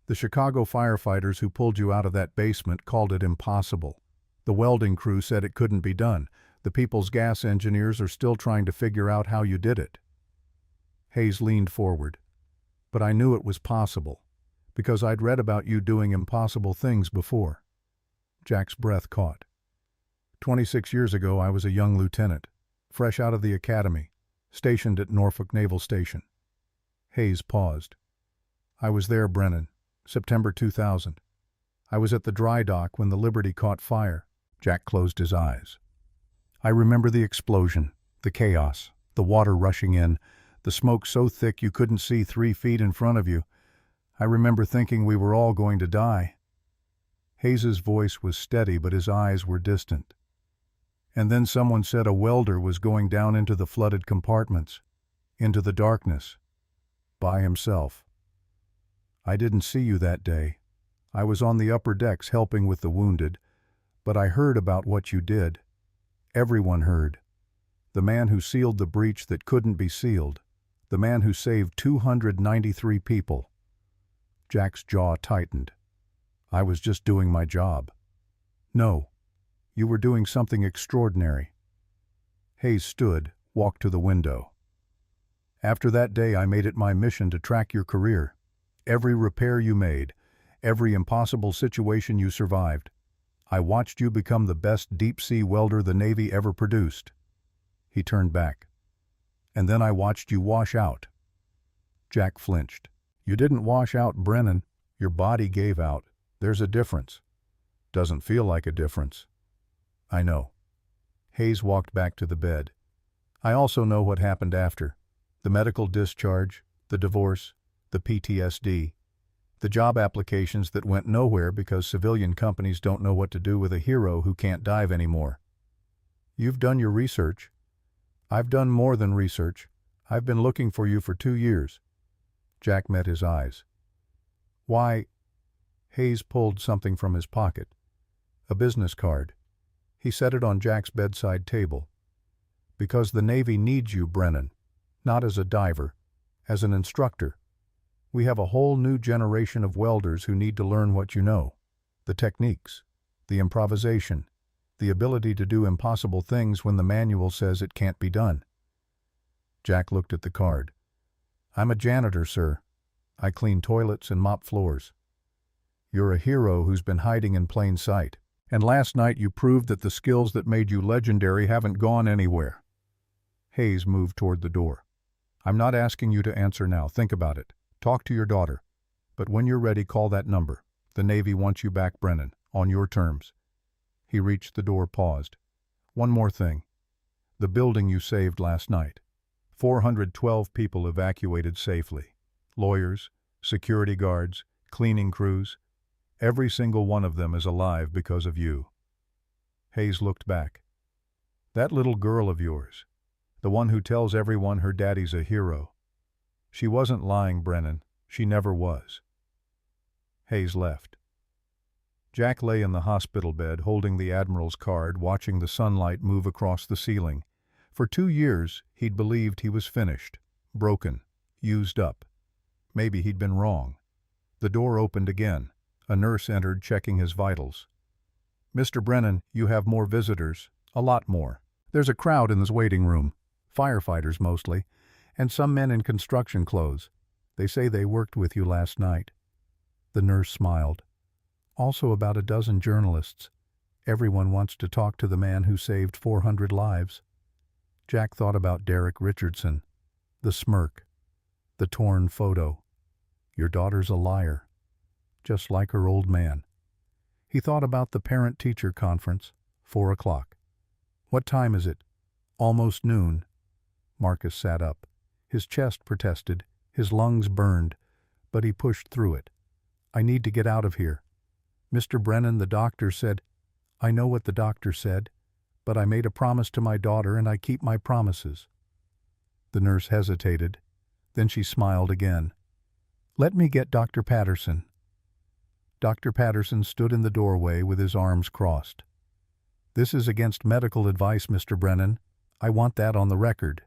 The Chicago firefighters who pulled you out of that basement called it impossible. The welding crew said it couldn't be done. The People's Gas engineers are still trying to figure out how you did it. Hayes leaned forward. But I knew it was possible, because I'd read about you doing impossible things before. Jack's breath caught. 26 years ago, I was a young lieutenant. fresh out of the academy, stationed at Norfolk Naval Station. Hayes paused. I was there, Brennan, September 2000. I was at the dry dock when the Liberty caught fire. Jack closed his eyes. I remember the explosion, the chaos, the water rushing in, the smoke so thick you couldn't see 3 feet in front of you. I remember thinking we were all going to die. Hayes's voice was steady, but his eyes were distant. And then someone said a welder was going down into the flooded compartments, into the darkness, by himself. I didn't see you that day. I was on the upper decks helping with the wounded, but I heard about what you did. Everyone heard. The man who sealed the breach that couldn't be sealed. The man who saved 293 people. Jack's jaw tightened. I was just doing my job. No, you were doing something extraordinary. Hayes stood, walked to the window. After that day, I made it my mission to track your career. Every repair you made, every impossible situation you survived. I watched you become the best deep-sea welder the Navy ever produced. He turned back. And then I watched you wash out. Jack flinched. You didn't wash out, Brennan. Your body gave out. There's a difference. Doesn't feel like a difference. I know. Hayes walked back to the bed. I also know what happened after. The medical discharge, the divorce, the PTSD, the job applications that went nowhere because civilian companies don't know what to do with a hero who can't dive anymore. You've done your research. I've done more than research. I've been looking for you for 2 years. Jack met his eyes. Why? Hayes pulled something from his pocket. A business card. He set it on Jack's bedside table. Because the Navy needs you, Brennan. Not as a diver, as an instructor. We have a whole new generation of welders who need to learn what you know. The techniques, the improvisation, the ability to do impossible things when the manual says it can't be done. Jack looked at the card. I'm a janitor, sir. I clean toilets and mop floors. You're a hero who's been hiding in plain sight. And last night you proved that the skills that made you legendary haven't gone anywhere. Hayes moved toward the door. I'm not asking you to answer now. Think about it. Talk to your daughter. But when you're ready, call that number. The Navy wants you back, Brennan, on your terms. He reached the door, paused. One more thing. The building you saved last night. 412 people evacuated safely. Lawyers, security guards, cleaning crews. Every single one of them is alive because of you. Hayes looked back. That little girl of yours, the one who tells everyone her daddy's a hero. She wasn't lying, Brennan. She never was. Hayes left. Jack lay in the hospital bed holding the Admiral's card, watching the sunlight move across the ceiling. For 2 years, he'd believed he was finished, broken, used up. Maybe he'd been wrong. The door opened again. A nurse entered, checking his vitals. Mr. Brennan, you have more visitors. A lot more. There's a crowd in this waiting room. Firefighters mostly, and some men in construction clothes. They say they worked with you last night. The nurse smiled. Also about a dozen journalists. Everyone wants to talk to the man who saved 400 lives. Jack thought about Derek Richardson. The smirk. The torn photo. Your daughter's a liar. Just like her old man. He thought about the parent-teacher conference. 4 o'clock. What time is it? Almost noon. Marcus sat up. His chest protested, his lungs burned, but he pushed through it. I need to get out of here. Mr. Brennan, the doctor said, I know what the doctor said, but I made a promise to my daughter and I keep my promises. The nurse hesitated. Then she smiled again. Let me get Dr. Patterson. Dr. Patterson stood in the doorway with his arms crossed. This is against medical advice, Mr. Brennan. I want that on the record.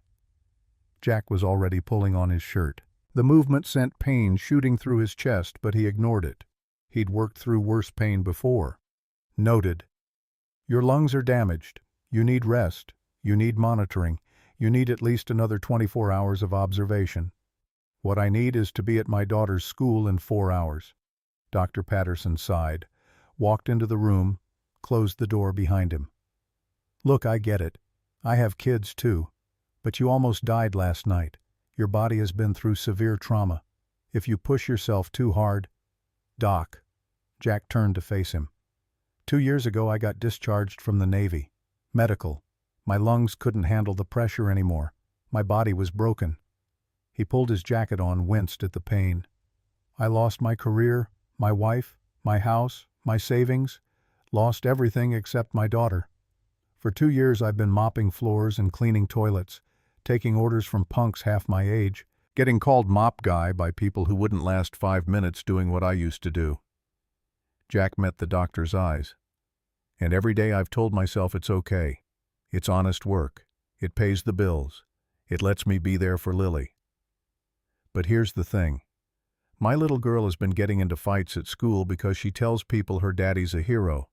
Jack was already pulling on his shirt. The movement sent pain shooting through his chest, but he ignored it. He'd worked through worse pain before. Noted. Your lungs are damaged. You need rest. You need monitoring. You need at least another 24 hours of observation. What I need is to be at my daughter's school in 4 hours. Dr. Patterson sighed, walked into the room, closed the door behind him. Look, I get it. I have kids too. But you almost died last night. Your body has been through severe trauma. If you push yourself too hard... Doc. Jack turned to face him. 2 years ago I got discharged from the Navy. Medical. My lungs couldn't handle the pressure anymore. My body was broken. He pulled his jacket on, winced at the pain. I lost my career, my wife, my house, my savings, lost everything except my daughter. For 2 years I've been mopping floors and cleaning toilets, taking orders from punks half my age, getting called mop guy by people who wouldn't last 5 minutes doing what I used to do. Jack met the doctor's eyes. And every day I've told myself it's okay. It's honest work. It pays the bills. It lets me be there for Lily. But here's the thing. My little girl has been getting into fights at school because she tells people her daddy's a hero.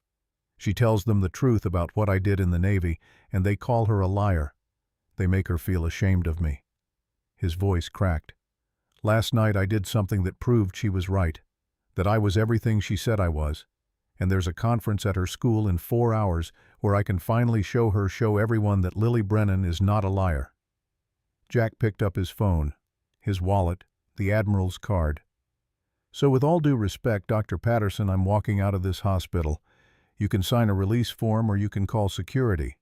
She tells them the truth about what I did in the Navy, and they call her a liar. They make her feel ashamed of me. His voice cracked. Last night I did something that proved she was right, that I was everything she said I was, and there's a conference at her school in 4 hours where I can finally show everyone that Lily Brennan is not a liar. Jack picked up his phone, his wallet, the Admiral's card. So with all due respect, Dr. Patterson, I'm walking out of this hospital. You can sign a release form or you can call security.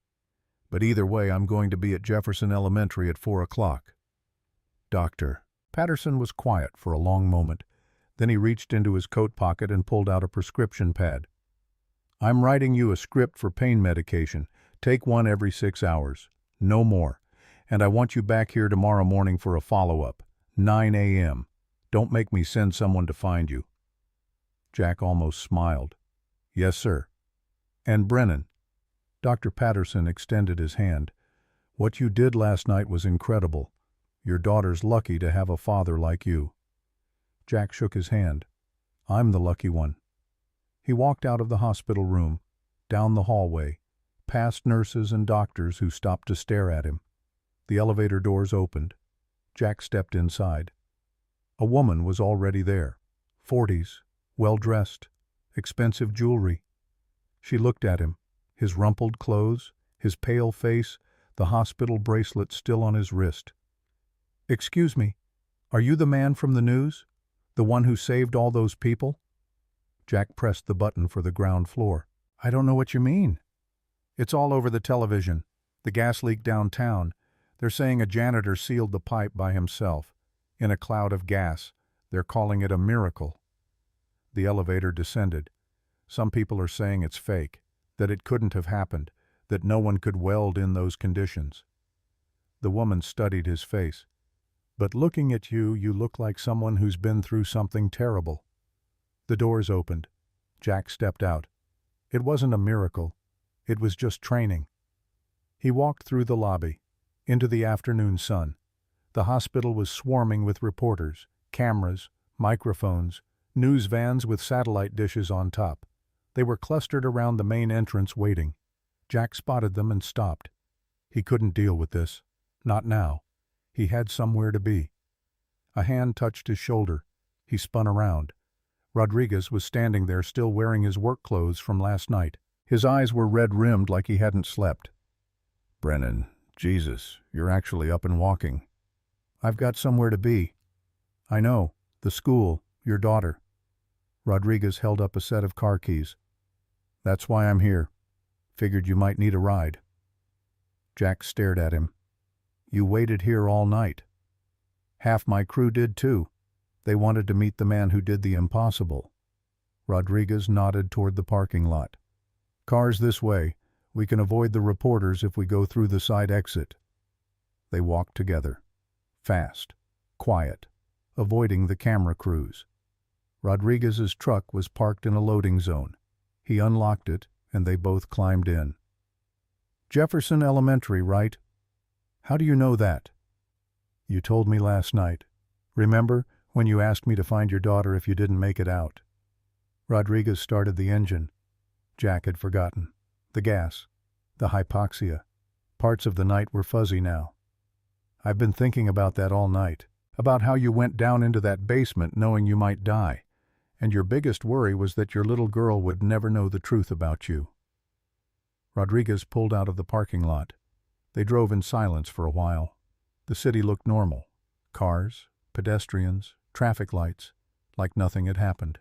But either way, I'm going to be at Jefferson Elementary at 4 o'clock. Doctor. Patterson was quiet for a long moment. Then he reached into his coat pocket and pulled out a prescription pad. I'm writing you a script for pain medication. Take one every 6 hours. No more. And I want you back here tomorrow morning for a follow-up. 9 a.m. Don't make me send someone to find you. Jack almost smiled. Yes, sir. And Brennan. Dr. Patterson extended his hand. What you did last night was incredible. Your daughter's lucky to have a father like you. Jack shook his hand. I'm the lucky one. He walked out of the hospital room, down the hallway, past nurses and doctors who stopped to stare at him. The elevator doors opened. Jack stepped inside. A woman was already there, 40s, well-dressed, expensive jewelry. She looked at him, his rumpled clothes, his pale face, the hospital bracelet still on his wrist. Excuse me, are you the man from the news? The one who saved all those people? Jack pressed the button for the ground floor. I don't know what you mean. It's all over the television. The gas leak downtown. They're saying a janitor sealed the pipe by himself. In a cloud of gas. They're calling it a miracle. The elevator descended. Some people are saying it's fake, that it couldn't have happened, that no one could weld in those conditions. The woman studied his face. But looking at you, you look like someone who's been through something terrible. The doors opened. Jack stepped out. It wasn't a miracle. It was just training. He walked through the lobby, into the afternoon sun. The hospital was swarming with reporters, cameras, microphones, news vans with satellite dishes on top. They were clustered around the main entrance waiting. Jack spotted them and stopped. He couldn't deal with this. Not now. He had somewhere to be. A hand touched his shoulder. He spun around. Rodriguez was standing there still wearing his work clothes from last night. His eyes were red-rimmed like he hadn't slept. Brennan, Jesus, you're actually up and walking. I've got somewhere to be. I know. The school. Your daughter. Rodriguez held up a set of car keys. That's why I'm here. Figured you might need a ride. Jack stared at him. You waited here all night. Half my crew did too. They wanted to meet the man who did the impossible. Rodriguez nodded toward the parking lot. Cars this way. We can avoid the reporters if we go through the side exit. They walked together. Fast. Quiet. Avoiding the camera crews. Rodriguez's truck was parked in a loading zone. He unlocked it, and they both climbed in. Jefferson Elementary, right? How do you know that? You told me last night. Remember, when you asked me to find your daughter if you didn't make it out? Rodriguez started the engine. Jack had forgotten. The gas. The hypoxia. Parts of the night were fuzzy now. I've been thinking about that all night. About how you went down into that basement knowing you might die. And your biggest worry was that your little girl would never know the truth about you. Rodriguez pulled out of the parking lot. They drove in silence for a while. The city looked normal. Cars, pedestrians, traffic lights, like nothing had happened.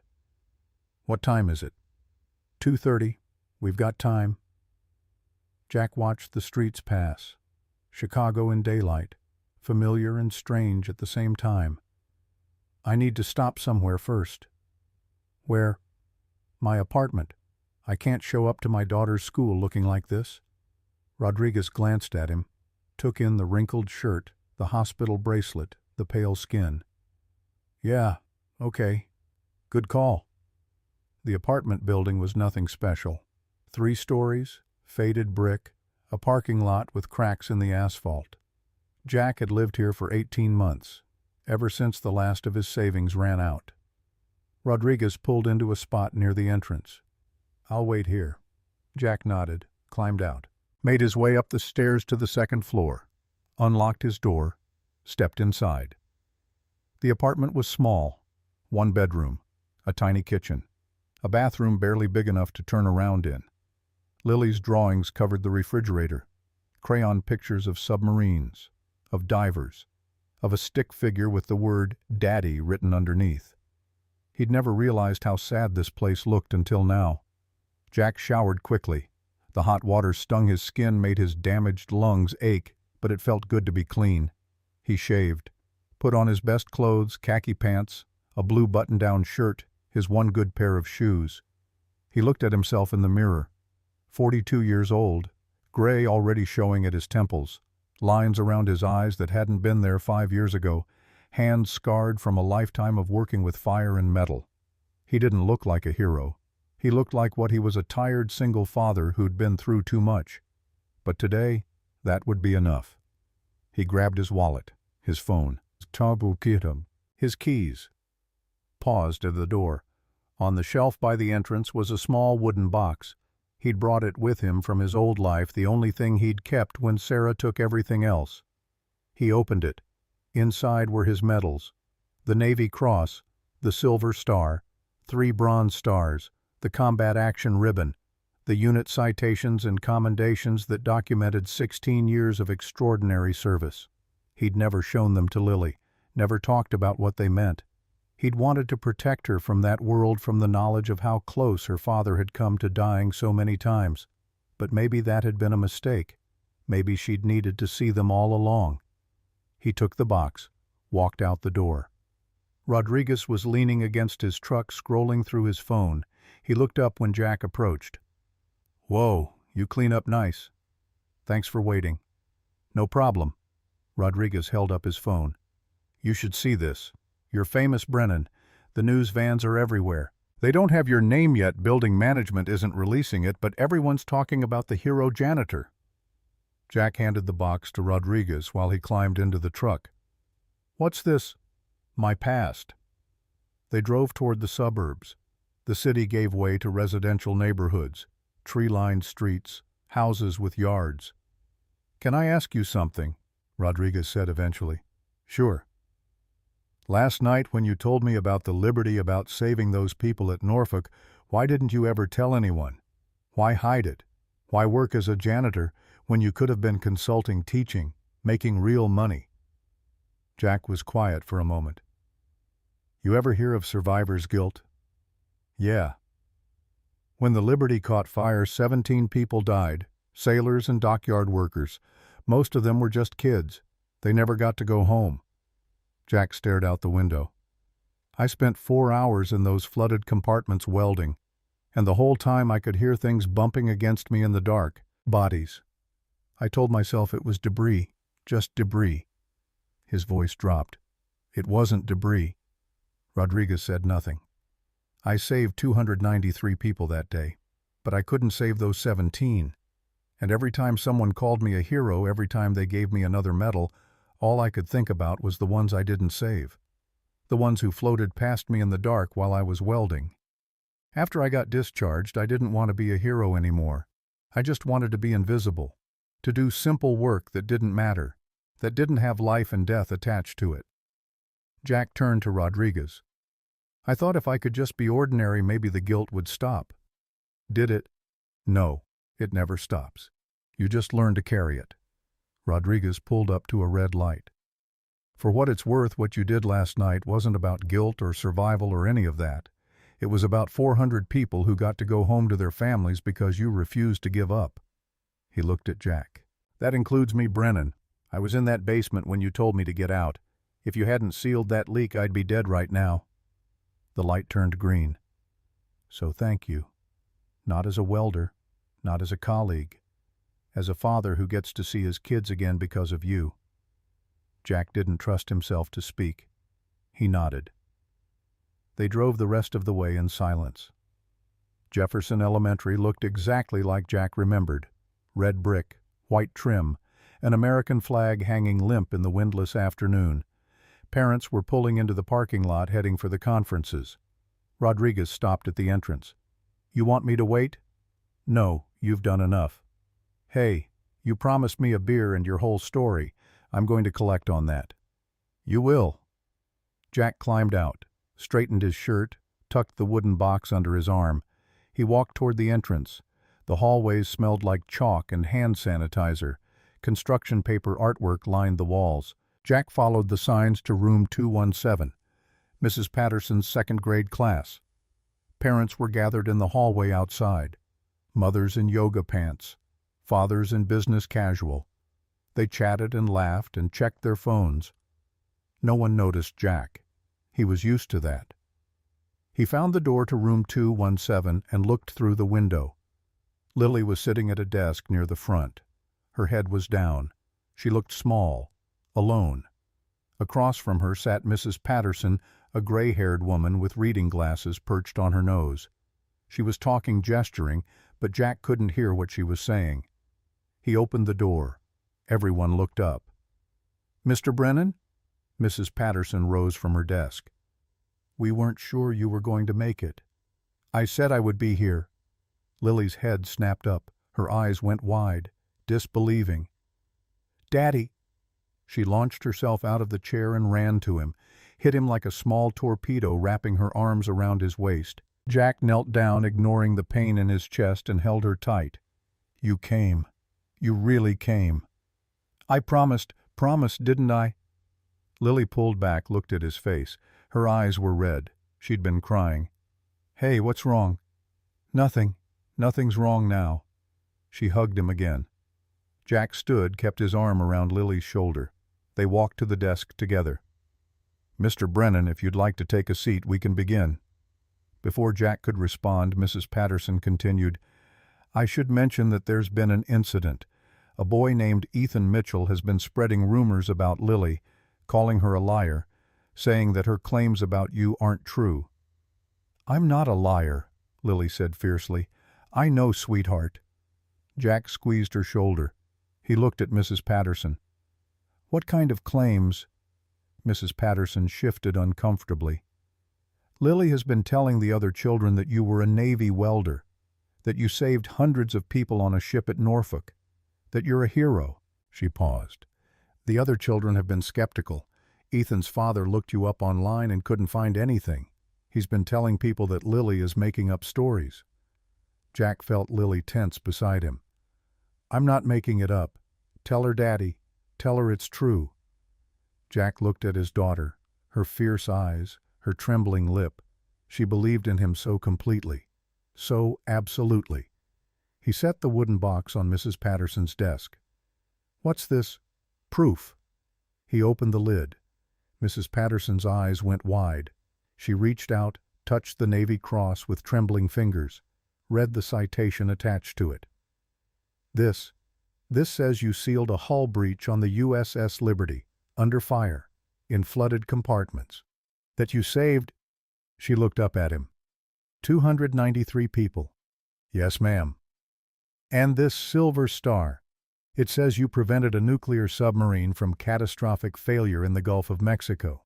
"What time is it?" 2:30. We've got time." Jack watched the streets pass. Chicago in daylight, familiar and strange at the same time. "I need to stop somewhere first." "Where?" "My apartment. I can't show up to my daughter's school looking like this." Rodriguez glanced at him, took in the wrinkled shirt, the hospital bracelet, the pale skin. "Yeah, okay. Good call." The apartment building was nothing special. 3 stories, faded brick, a parking lot with cracks in the asphalt. Jack had lived here for 18 months, ever since the last of his savings ran out. Rodriguez pulled into a spot near the entrance. "I'll wait here." Jack nodded, climbed out, made his way up the stairs to the 2nd floor, unlocked his door, stepped inside. The apartment was small. 1 bedroom, a tiny kitchen, a bathroom barely big enough to turn around in. Lily's drawings covered the refrigerator, crayon pictures of submarines, of divers, of a stick figure with the word "Daddy" written underneath. He'd never realized how sad this place looked until now. Jack showered quickly. The hot water stung his skin, made his damaged lungs ache, but it felt good to be clean. He shaved, put on his best clothes, khaki pants, a blue button-down shirt, his one good pair of shoes. He looked at himself in the mirror. 42 years old, gray already showing at his temples, lines around his eyes that hadn't been there 5 years ago, hands scarred from a lifetime of working with fire and metal. He didn't look like a hero. He looked like what he was, a tired single father who'd been through too much. But today, that would be enough. He grabbed his wallet, his phone, his keys. Paused at the door. On the shelf by the entrance was a small wooden box. He'd brought it with him from his old life, the only thing he'd kept when Sarah took everything else. He opened it. Inside were his medals: the Navy Cross, the Silver Star, 3 Bronze Stars, the Combat Action Ribbon, the unit citations and commendations that documented 16 years of extraordinary service. He'd never shown them to Lily, never talked about what they meant. He'd wanted to protect her from that world, from the knowledge of how close her father had come to dying so many times. But maybe that had been a mistake. Maybe she'd needed to see them all along. He took the box, walked out the door. Rodriguez was leaning against his truck, scrolling through his phone. He looked up when Jack approached. "Whoa, you clean up nice. Thanks for waiting." "No problem." Rodriguez held up his phone. "You should see this. You're famous, Brennan. The news vans are everywhere. They don't have your name yet, building management isn't releasing it, but everyone's talking about the hero Janitor." Jack handed the box to Rodriguez while he climbed into the truck. "What's this?" "My past." They drove toward the suburbs. The city gave way to residential neighborhoods, tree-lined streets, houses with yards. "Can I ask you something?" Rodriguez said eventually. "Sure." "Last night when you told me about the Liberty, about saving those people at Norfolk, why didn't you ever tell anyone? Why hide it? Why work as a janitor when you could have been consulting, teaching, making real money?" Jack was quiet for a moment. "You ever hear of survivor's guilt?" "Yeah." "When the Liberty caught fire, 17 people died, sailors and dockyard workers. Most of them were just kids. They never got to go home." Jack stared out the window. "I spent 4 hours in those flooded compartments welding, and the whole time I could hear things bumping against me in the dark. Bodies. I told myself it was debris, just debris." His voice dropped. "It wasn't debris." Rodriguez said nothing. "I saved 293 people that day, but I couldn't save those 17. And every time someone called me a hero, every time they gave me another medal, all I could think about was the ones I didn't save. The ones who floated past me in the dark while I was welding. After I got discharged, I didn't want to be a hero anymore. I just wanted to be invisible, to do simple work that didn't matter, that didn't have life and death attached to it." Jack turned to Rodriguez. "I thought if I could just be ordinary, maybe the guilt would stop." "Did it?" "No, it never stops. You just learn to carry it." Rodriguez pulled up to a red light. For what it's worth, what you did last night wasn't about guilt or survival or any of that. It was about 400 people who got to go home to their families because you refused to give up. He looked at Jack. That includes me, Brennan. I was in that basement when you told me to get out. If you hadn't sealed that leak, I'd be dead right now. The light turned green. So thank you. Not as a welder, not as a colleague, as a father who gets to see his kids again because of you. Jack didn't trust himself to speak. He nodded. They drove the rest of the way in silence. Jefferson Elementary looked exactly like Jack remembered. Red brick, white trim, an American flag hanging limp in the windless afternoon. Parents were pulling into the parking lot heading for the conferences. Rodriguez stopped at the entrance. You want me to wait? No, you've done enough. Hey, you promised me a beer and your whole story. I'm going to collect on that. You will. Jack climbed out, straightened his shirt, tucked the wooden box under his arm. He walked toward the entrance. The hallways smelled like chalk and hand sanitizer. Construction paper artwork lined the walls. Jack followed the signs to room 217, Mrs. Patterson's second-grade class. Parents were gathered in the hallway outside. Mothers in yoga pants, fathers in business casual. They chatted and laughed and checked their phones. No one noticed Jack. He was used to that. He found the door to room 217 and looked through the window. Lily was sitting at a desk near the front. Her head was down. She looked small, alone. Across from her sat Mrs. Patterson, a gray-haired woman with reading glasses perched on her nose. She was talking, gesturing, but Jack couldn't hear what she was saying. He opened the door. Everyone looked up. Mr. Brennan? Mrs. Patterson rose from her desk. We weren't sure you were going to make it. I said I would be here. Lily's head snapped up. Her eyes went wide, disbelieving. Daddy! She launched herself out of the chair and ran to him, hit him like a small torpedo, wrapping her arms around his waist. Jack knelt down, ignoring the pain in his chest, and held her tight. You came. You really came. I promised, didn't I? Lily pulled back, looked at his face. Her eyes were red. She'd been crying. Hey, what's wrong? Nothing. Nothing's wrong now. She hugged him again. Jack stood, kept his arm around Lily's shoulder. They walked to the desk together. Mr. Brennan, if you'd like to take a seat, we can begin. Before Jack could respond, Mrs. Patterson continued, I should mention that there's been an incident. A boy named Ethan Mitchell has been spreading rumors about Lily, calling her a liar, saying that her claims about you aren't true. I'm not a liar, Lily said fiercely. I know, sweetheart. Jack squeezed her shoulder. He looked at Mrs. Patterson. What kind of claims? Mrs. Patterson shifted uncomfortably. Lily has been telling the other children that you were a Navy welder, that you saved hundreds of people on a ship at Norfolk, that you're a hero. She paused. The other children have been skeptical. Ethan's father looked you up online and couldn't find anything. He's been telling people that Lily is making up stories. Jack felt Lily tense beside him. I'm not making it up. Tell her, Daddy. Tell her it's true. Jack looked at his daughter, her fierce eyes, her trembling lip. She believed in him so completely, so absolutely. He set the wooden box on Mrs. Patterson's desk. What's this? Proof. He opened the lid. Mrs. Patterson's eyes went wide. She reached out, touched the Navy cross with trembling fingers, read the citation attached to it. This says you sealed a hull breach on the USS Liberty, under fire, in flooded compartments. That you saved, she looked up at him, 293 people. Yes, ma'am. And this silver star, it says you prevented a nuclear submarine from catastrophic failure in the Gulf of Mexico.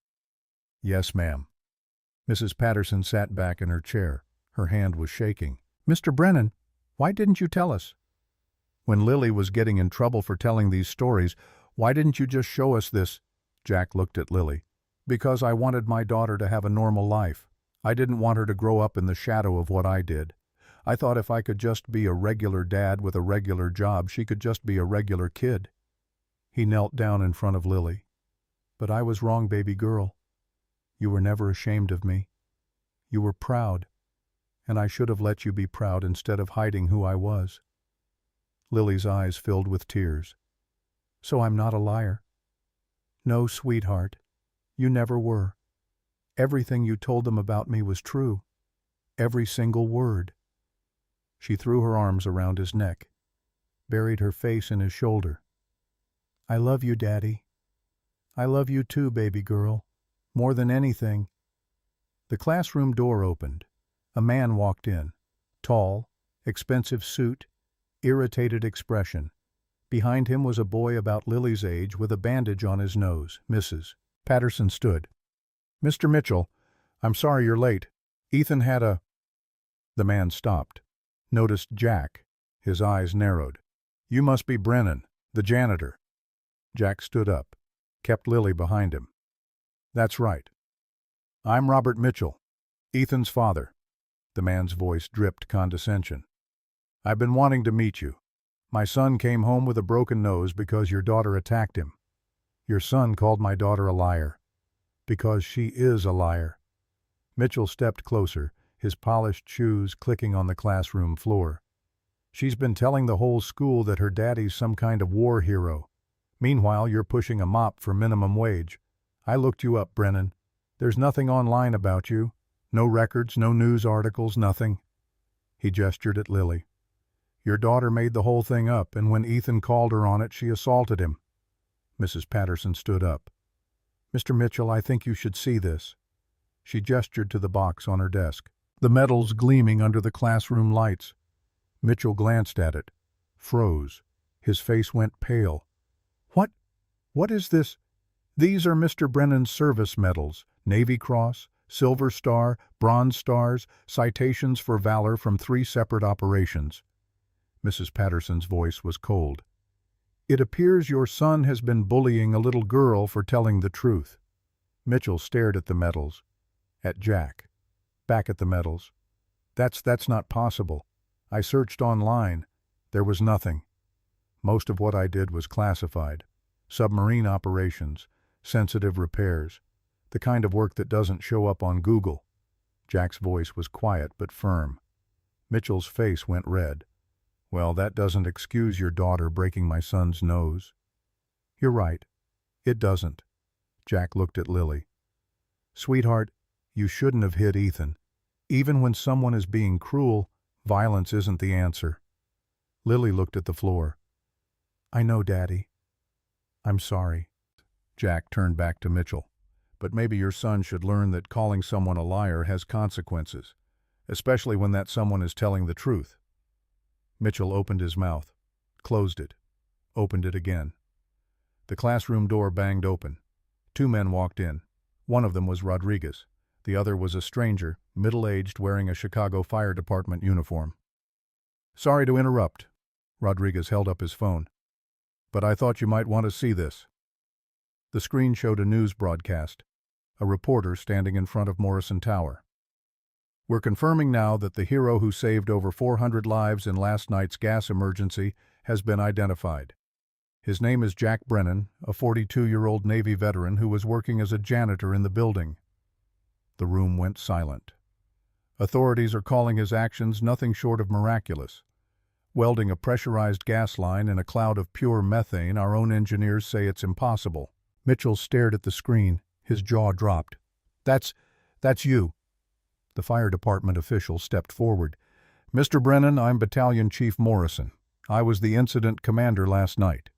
Yes, ma'am. Mrs. Patterson sat back in her chair. Her hand was shaking. Mr. Brennan, why didn't you tell us? When Lily was getting in trouble for telling these stories, why didn't you just show us this? Jack looked at Lily. Because I wanted my daughter to have a normal life. I didn't want her to grow up in the shadow of what I did. I thought if I could just be a regular dad with a regular job, she could just be a regular kid. He knelt down in front of Lily. "But I was wrong, baby girl. You were never ashamed of me. You were proud, and I should have let you be proud instead of hiding who I was." Lily's eyes filled with tears. "So I'm not a liar?" "No, sweetheart. You never were. Everything you told them about me was true. Every single word." She threw her arms around his neck, buried her face in his shoulder. "I love you, Daddy. I love you too, baby girl. More than anything." The classroom door opened. A man walked in. Tall, expensive suit, irritated expression. Behind him was a boy about Lily's age with a bandage on his nose. Mrs. Patterson stood. "Mr. Mitchell, I'm sorry you're late. Ethan had a—" The man stopped. Noticed Jack. His eyes narrowed. "You must be Brennan, the janitor." Jack stood up, kept Lily behind him. "That's right. I'm Robert Mitchell, Ethan's father." The man's voice dripped condescension. "I've been wanting to meet you. My son came home with a broken nose because your daughter attacked him. Your son called my daughter a liar. Because she is a liar." Mitchell stepped closer, his polished shoes clicking on the classroom floor. "She's been telling the whole school that her daddy's some kind of war hero. Meanwhile, you're pushing a mop for minimum wage. I looked you up, Brennan. There's nothing online about you. No records, no news articles, nothing." He gestured at Lily. "Your daughter made the whole thing up, and when Ethan called her on it, she assaulted him." Mrs. Patterson stood up. "Mr. Mitchell, I think you should see this." She gestured to the box on her desk, the medals gleaming under the classroom lights. Mitchell glanced at it, froze. His face went pale. What is this?" "These are Mr. Brennan's service medals, Navy Cross, Silver Star, Bronze Stars, citations for valor from 3 separate operations." Mrs. Patterson's voice was cold. "It appears your son has been bullying a little girl for telling the truth." Mitchell stared at the medals, at Jack, back at the medals. That's not possible. I searched online. There was nothing. Most of what I did was classified. Submarine operations, sensitive repairs, the kind of work that doesn't show up on Google." Jack's voice was quiet but firm. Mitchell's face went red. "Well, that doesn't excuse your daughter breaking my son's nose." "You're right. It doesn't." Jack looked at Lily. "Sweetheart, you shouldn't have hit Ethan. Even when someone is being cruel, violence isn't the answer." Lily looked at the floor. "I know, Daddy. I'm sorry." Jack turned back to Mitchell. "But maybe your son should learn that calling someone a liar has consequences, especially when that someone is telling the truth." Mitchell opened his mouth, closed it, opened it again. The classroom door banged open. 2 men walked in. One of them was Rodriguez. The other was a stranger, middle-aged, wearing a Chicago Fire Department uniform. "Sorry to interrupt." Rodriguez held up his phone. "But I thought you might want to see this." The screen showed a news broadcast, a reporter standing in front of Morrison Tower. "We're confirming now that the hero who saved over 400 lives in last night's gas emergency has been identified. His name is Jack Brennan, a 42-year-old Navy veteran who was working as a janitor in the building." The room went silent. Authorities are calling his actions nothing short of miraculous. Welding a pressurized gas line in a cloud of pure methane, our own engineers say it's impossible. Mitchell stared at the screen, his jaw dropped. That's you." The fire department official stepped forward. "Mr. Brennan, I'm Battalion Chief Morrison. I was the incident commander last night."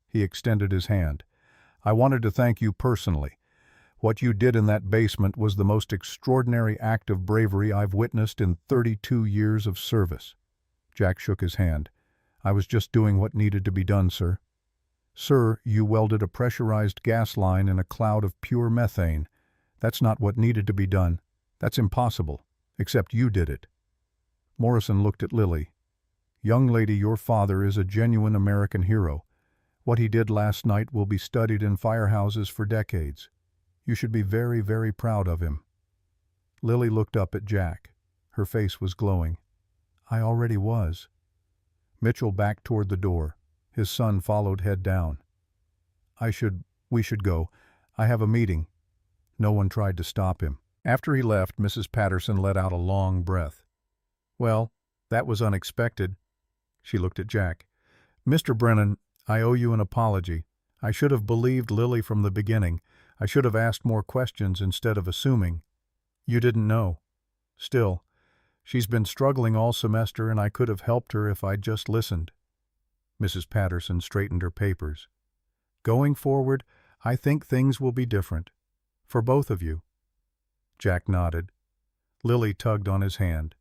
He extended his hand. "I wanted to thank you personally. What you did in that basement was the most extraordinary act of bravery I've witnessed in 32 years of service." Jack shook his hand. "I was just doing what needed to be done, sir." "Sir, you welded a pressurized gas line in a cloud of pure methane. That's not what needed to be done. That's impossible, except you did it." Morrison looked at Lily. "Young lady, your father is a genuine American hero. What he did last night will be studied in firehouses for decades. You should be very, very proud of him." Lily looked up at Jack. Her face was glowing. "I already was." Mitchell backed toward the door. His son followed head down. We should go. I have a meeting." No one tried to stop him. After he left, Mrs. Patterson let out a long breath. "Well, that was unexpected." She looked at Jack. "Mr. Brennan, I owe you an apology. I should have believed Lily from the beginning. I should have asked more questions instead of assuming. You didn't know. Still, she's been struggling all semester and I could have helped her if I'd just listened." Mrs. Patterson straightened her papers. "Going forward, I think things will be different. For both of you." Jack nodded. Lily tugged on his hand.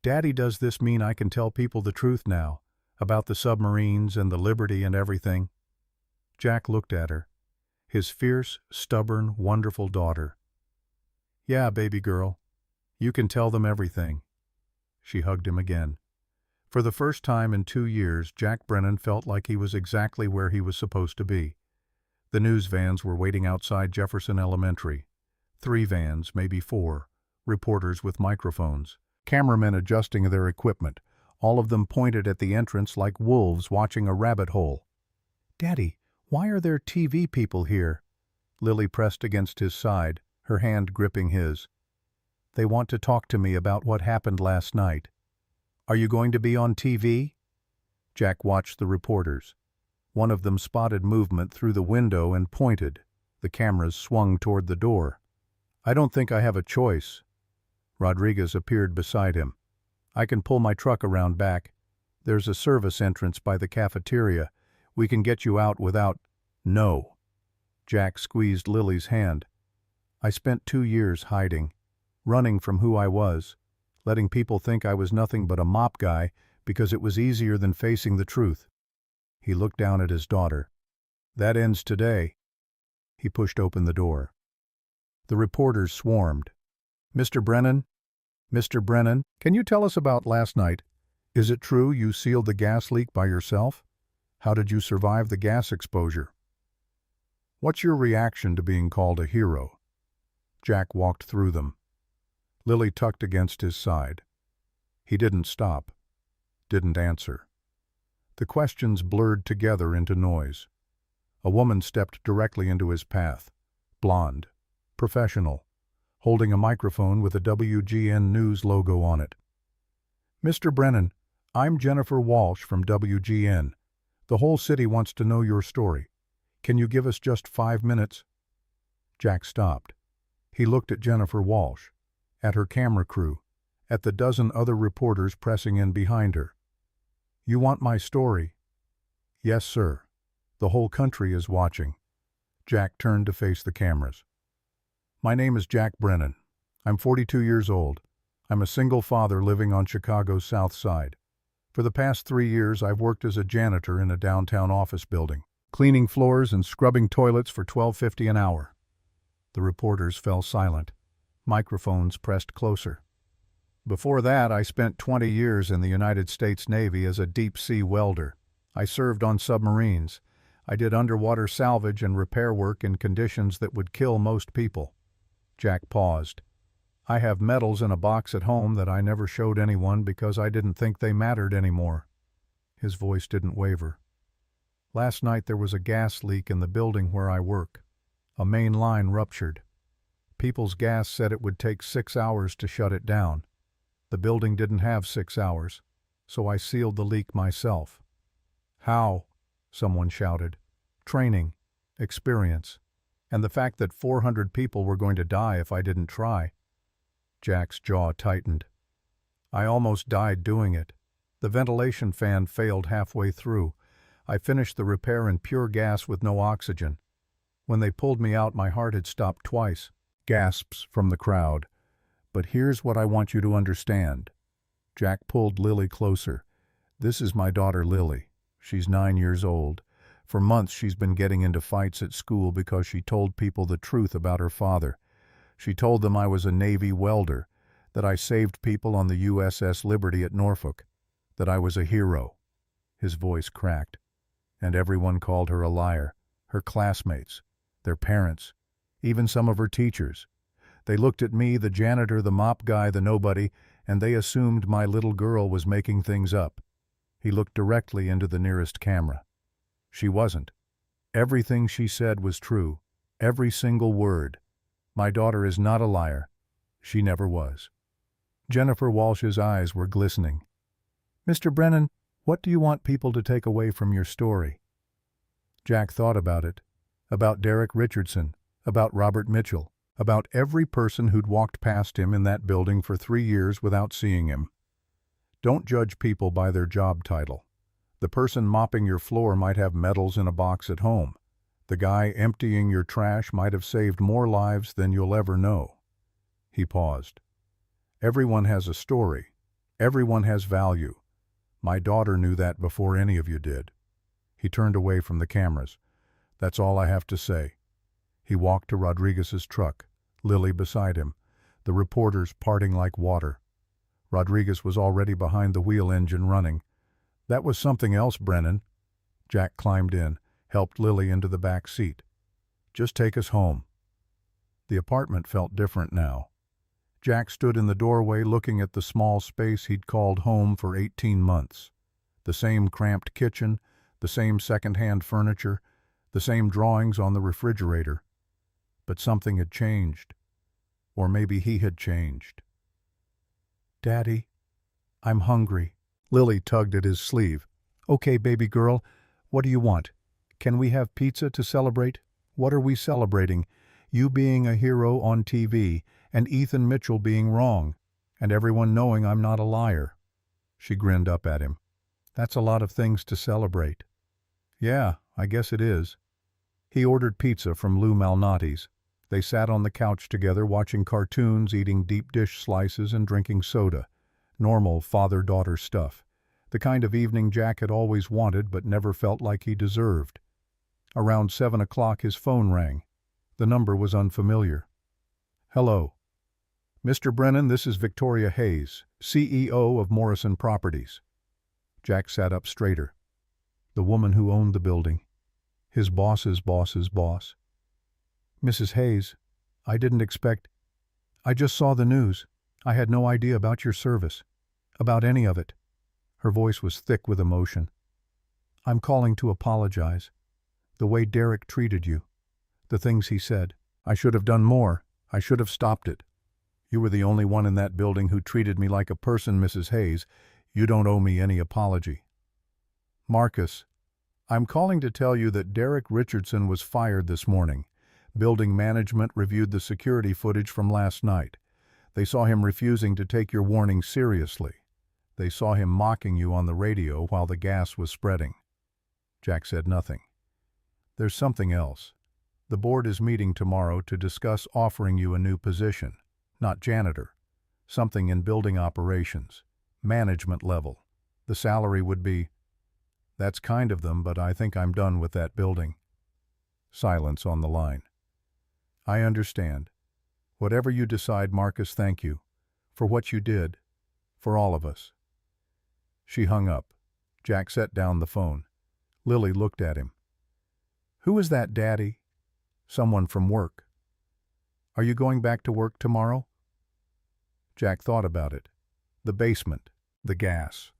"Daddy, does this mean I can tell people the truth now, about the submarines and the Liberty and everything?" Jack looked at her, his fierce, stubborn, wonderful daughter. "Yeah, baby girl, you can tell them everything." She hugged him again. For the first time in 2 years, Jack Brennan felt like he was exactly where he was supposed to be. The news vans were waiting outside Jefferson Elementary. 3 vans, maybe 4, reporters with microphones, cameramen adjusting their equipment, all of them pointed at the entrance like wolves watching a rabbit hole. "Daddy, why are there TV people here?" Lily pressed against his side, her hand gripping his. "They want to talk to me about what happened last night." "Are you going to be on TV?" Jack watched the reporters. One of them spotted movement through the window and pointed. The cameras swung toward the door. "I don't think I have a choice." Rodriguez appeared beside him. "I can pull my truck around back. There's a service entrance by the cafeteria. We can get you out without—" "No." Jack squeezed Lily's hand. "I spent 2 years hiding, running from who I was, letting people think I was nothing but a mop guy because it was easier than facing the truth." He looked down at his daughter. "That ends today." He pushed open the door. The reporters swarmed. "Mr. Brennan? Mr. Brennan, can you tell us about last night? Is it true you sealed the gas leak by yourself? How did you survive the gas exposure? What's your reaction to being called a hero?" Jack walked through them. Lily tucked against his side. He didn't stop, didn't answer. The questions blurred together into noise. A woman stepped directly into his path, blonde, professional, holding a microphone with a WGN News logo on it. "Mr. Brennan, I'm Jennifer Walsh from WGN. The whole city wants to know your story. Can you give us just 5 minutes?" Jack stopped. He looked at Jennifer Walsh, at her camera crew, at the dozen other reporters pressing in behind her. "You want my story?" "Yes, sir. The whole country is watching." Jack turned to face the cameras. "My name is Jack Brennan. I'm 42 years old. I'm a single father living on Chicago's South Side. For the past 3 years, I've worked as a janitor in a downtown office building, cleaning floors and scrubbing toilets for $12.50 an hour." The reporters fell silent. Microphones pressed closer. "Before that, I spent 20 years in the United States Navy as a deep-sea welder. I served on submarines. I did underwater salvage and repair work in conditions that would kill most people." Jack paused. "I have medals in a box at home that I never showed anyone because I didn't think they mattered anymore." His voice didn't waver. "Last night there was a gas leak in the building where I work. A main line ruptured. People's Gas said it would take 6 hours to shut it down. The building didn't have 6 hours, so I sealed the leak myself." "How?" someone shouted. "Training, experience, and the fact that 400 people were going to die if I didn't try." Jack's jaw tightened. "I almost died doing it. The ventilation fan failed halfway through. I finished the repair in pure gas with no oxygen. When they pulled me out, my heart had stopped twice." Gasps from the crowd. "But here's what I want you to understand." Jack pulled Lily closer. "This is my daughter Lily. She's 9 years old. For months she's been getting into fights at school because she told people the truth about her father. She told them I was a Navy welder, that I saved people on the USS Liberty at Norfolk, that I was a hero." His voice cracked. "And everyone called her a liar. Her classmates, their parents, even some of her teachers. They looked at me, the janitor, the mop guy, the nobody, and they assumed my little girl was making things up." He looked directly into the nearest camera. "She wasn't. Everything she said was true. Every single word. My daughter is not a liar. She never was. Jennifer Walsh's eyes were glistening. "Mr. Brennan, what do you want people to take away from your story?" Jack thought about it. About Derek Richardson. About Robert Mitchell. About every person who'd walked past him in that building for 3 years without seeing him. Don't judge people by their job title. The person mopping your floor might have medals in a box at home. The guy emptying your trash might have saved more lives than you'll ever know. He paused. Everyone has a story. Everyone has value. My daughter knew that before any of you did. He turned away from the cameras. That's all I have to say. He walked to Rodriguez's truck, Lily beside him, the reporters parting like water. Rodriguez was already behind the wheel, engine running. "That was something else, Brennan." Jack climbed in, helped Lily into the back seat. "Just take us home." The apartment felt different now. Jack stood in the doorway looking at the small space he'd called home for 18 months. The same cramped kitchen, the same second-hand furniture, the same drawings on the refrigerator. But something had changed. Or maybe he had changed. "Daddy, I'm hungry." Lily tugged at his sleeve. "Okay, baby girl, what do you want? Can we have pizza to celebrate? What are we celebrating? You being a hero on TV, and Ethan Mitchell being wrong, and everyone knowing I'm not a liar." She grinned up at him. "That's a lot of things to celebrate." "Yeah, I guess it is." He ordered pizza from Lou Malnati's. They sat on the couch together watching cartoons, eating deep dish slices and drinking soda. Normal father-daughter stuff. The kind of evening Jack had always wanted but never felt like he deserved. Around 7 o'clock his phone rang. The number was unfamiliar. "Hello. Mr. Brennan, this is Victoria Hayes, CEO of Morrison Properties." Jack sat up straighter. The woman who owned the building. His boss's boss's boss. "Mrs. Hayes, I didn't expect... I just saw the news. I had no idea about your service. About any of it." Her voice was thick with emotion. "I'm calling to apologize. The way Derek treated you. The things he said. I should have done more. I should have stopped it. You were the only one in that building who treated me like a person, Mrs. Hayes. You don't owe me any apology." "Marcus, I'm calling to tell you that Derek Richardson was fired this morning. Building management reviewed the security footage from last night. They saw him refusing to take your warning seriously. They saw him mocking you on the radio while the gas was spreading." Jack said nothing. "There's something else. The board is meeting tomorrow to discuss offering you a new position. Not janitor. Something in building operations. Management level. The salary would be..." "That's kind of them, but I think I'm done with that building." Silence on the line. "I understand. Whatever you decide, Marcus, thank you. For what you did. For all of us." She hung up. Jack set down the phone. Lily looked at him. "Who is that, Daddy?" "Someone from work." "Are you going back to work tomorrow?" Jack thought about it. The basement. The gas.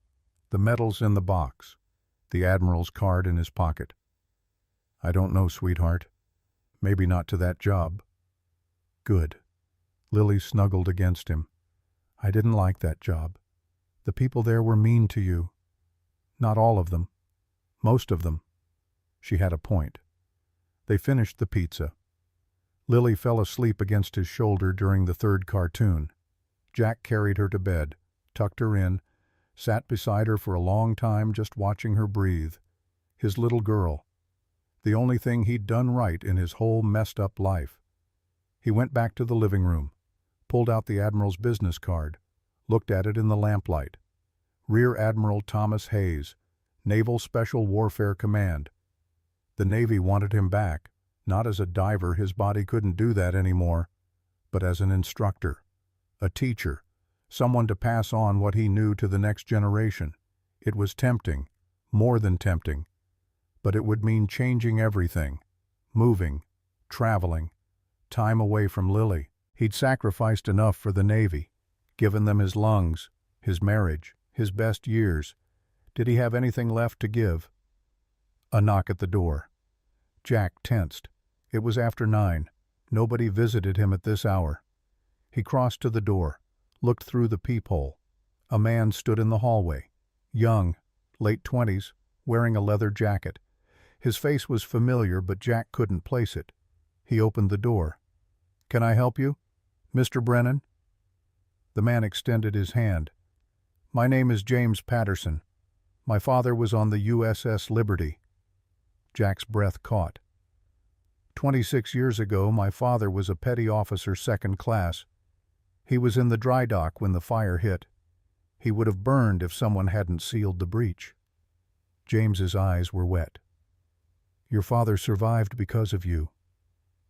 The medals in the box. The Admiral's card in his pocket. "I don't know, sweetheart. Maybe not to that job." "Good." Lily snuggled against him. "I didn't like that job. The people there were mean to you. Not all of them. Most of them." She had a point. They finished the pizza. Lily fell asleep against his shoulder during the third cartoon. Jack carried her to bed, tucked her in, sat beside her for a long time just watching her breathe. His little girl. The only thing he'd done right in his whole messed-up life. He went back to the living room, pulled out the Admiral's business card, looked at it in the lamplight. Rear Admiral Thomas Hayes, Naval Special Warfare Command. The Navy wanted him back, not as a diver, his body couldn't do that anymore, but as an instructor, a teacher, someone to pass on what he knew to the next generation. It was tempting, more than tempting, but it would mean changing everything, moving, traveling, time away from Lily. He'd sacrificed enough for the Navy, given them his lungs, his marriage, his best years. Did he have anything left to give? A knock at the door. Jack tensed. It was after 9. Nobody visited him at this hour. He crossed to the door, looked through the peephole. A man stood in the hallway. Young, late 20s, wearing a leather jacket. His face was familiar, but Jack couldn't place it. He opened the door. "Can I help you? Mr. Brennan?" The man extended his hand. "My name is James Patterson. My father was on the USS Liberty." Jack's breath caught. 26 years ago, my father was a petty officer, second class. He was in the dry dock when the fire hit. He would have burned if someone hadn't sealed the breach. James's eyes were wet. "Your father survived because of you.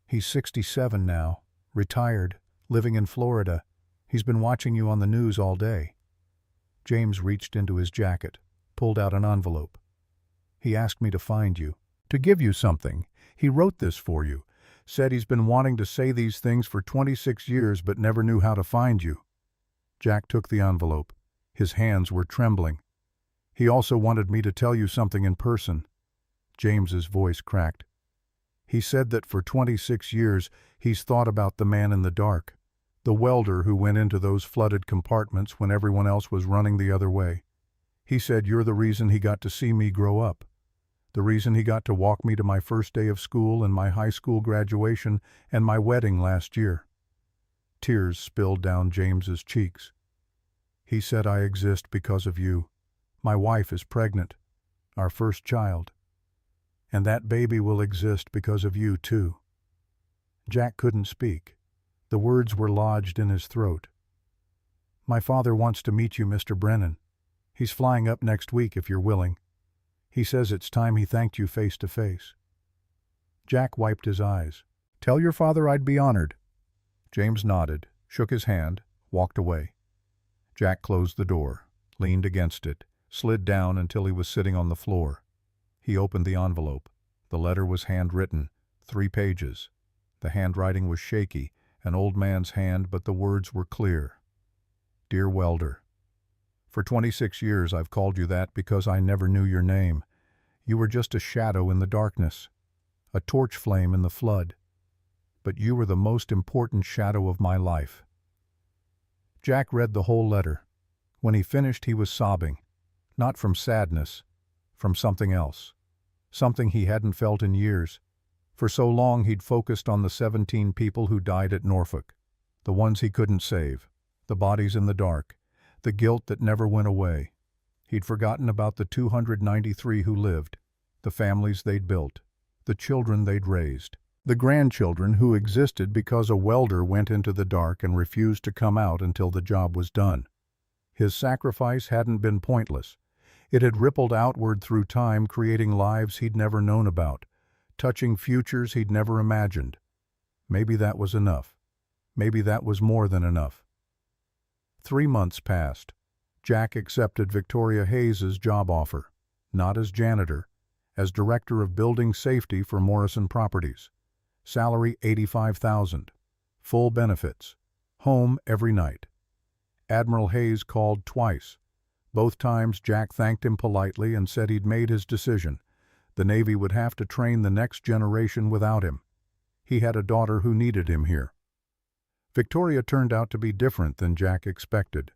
He's 67 now, retired, living in Florida. He's been watching you on the news all day." James reached into his jacket, pulled out an envelope. "He asked me to find you, to give you something. He wrote this for you. Said he's been wanting to say these things for 26 years but never knew how to find you." Jack took the envelope. His hands were trembling. "He also wanted me to tell you something in person." James's voice cracked. "He said that for 26 years he's thought about the man in the dark, the welder who went into those flooded compartments when everyone else was running the other way. He said you're the reason he got to see me grow up, the reason he got to walk me to my first day of school and my high school graduation and my wedding last year." Tears spilled down James's cheeks. "He said I exist because of you. My wife is pregnant, our first child. And that baby will exist because of you, too." Jack couldn't speak. The words were lodged in his throat. "My father wants to meet you, Mr. Brennan. He's flying up next week if you're willing. He says it's time he thanked you face to face." Jack wiped his eyes. "Tell your father I'd be honored." James nodded, shook his hand, walked away. Jack closed the door, leaned against it, slid down until he was sitting on the floor. He opened the envelope. The letter was handwritten, 3 pages. The handwriting was shaky, an old man's hand, but the words were clear. "Dear Welder, for 26 years I've called you that because I never knew your name. You were just a shadow in the darkness, a torch flame in the flood. But you were the most important shadow of my life." Jack read the whole letter. When he finished, he was sobbing, not from sadness, from something else, something he hadn't felt in years. For so long he'd focused on the 17 people who died at Norfolk, the ones he couldn't save, the bodies in the dark, the guilt that never went away. He'd forgotten about the 293 who lived, the families they'd built, the children they'd raised, the grandchildren who existed because a welder went into the dark and refused to come out until the job was done. His sacrifice hadn't been pointless. It had rippled outward through time, creating lives he'd never known about, touching futures he'd never imagined. Maybe that was enough. Maybe that was more than enough. 3 months passed. Jack accepted Victoria Hayes's job offer, not as janitor, as director of building safety for Morrison Properties. Salary $85,000. Full benefits. Home every night. Admiral Hayes called twice. Both times Jack thanked him politely and said he'd made his decision. The Navy would have to train the next generation without him. He had a daughter who needed him here. Victoria turned out to be different than Jack expected.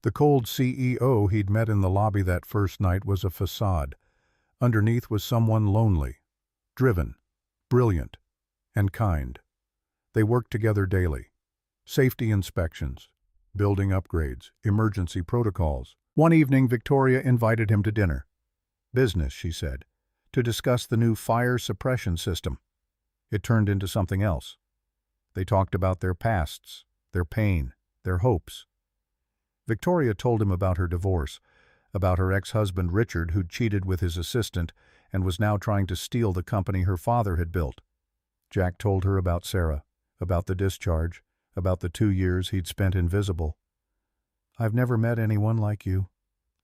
The cold CEO he'd met in the lobby that first night was a facade. Underneath was someone lonely, driven, brilliant, and kind. They worked together daily. Safety inspections, building upgrades, emergency protocols. One evening, Victoria invited him to dinner. "Business," she said, to discuss the new fire suppression system. It turned into something else. They talked about their pasts, their pain, their hopes. Victoria told him about her divorce, about her ex-husband Richard, who'd cheated with his assistant and was now trying to steal the company her father had built. Jack told her about Sarah, about the discharge, about the 2 years he'd spent invisible. "I've never met anyone like you."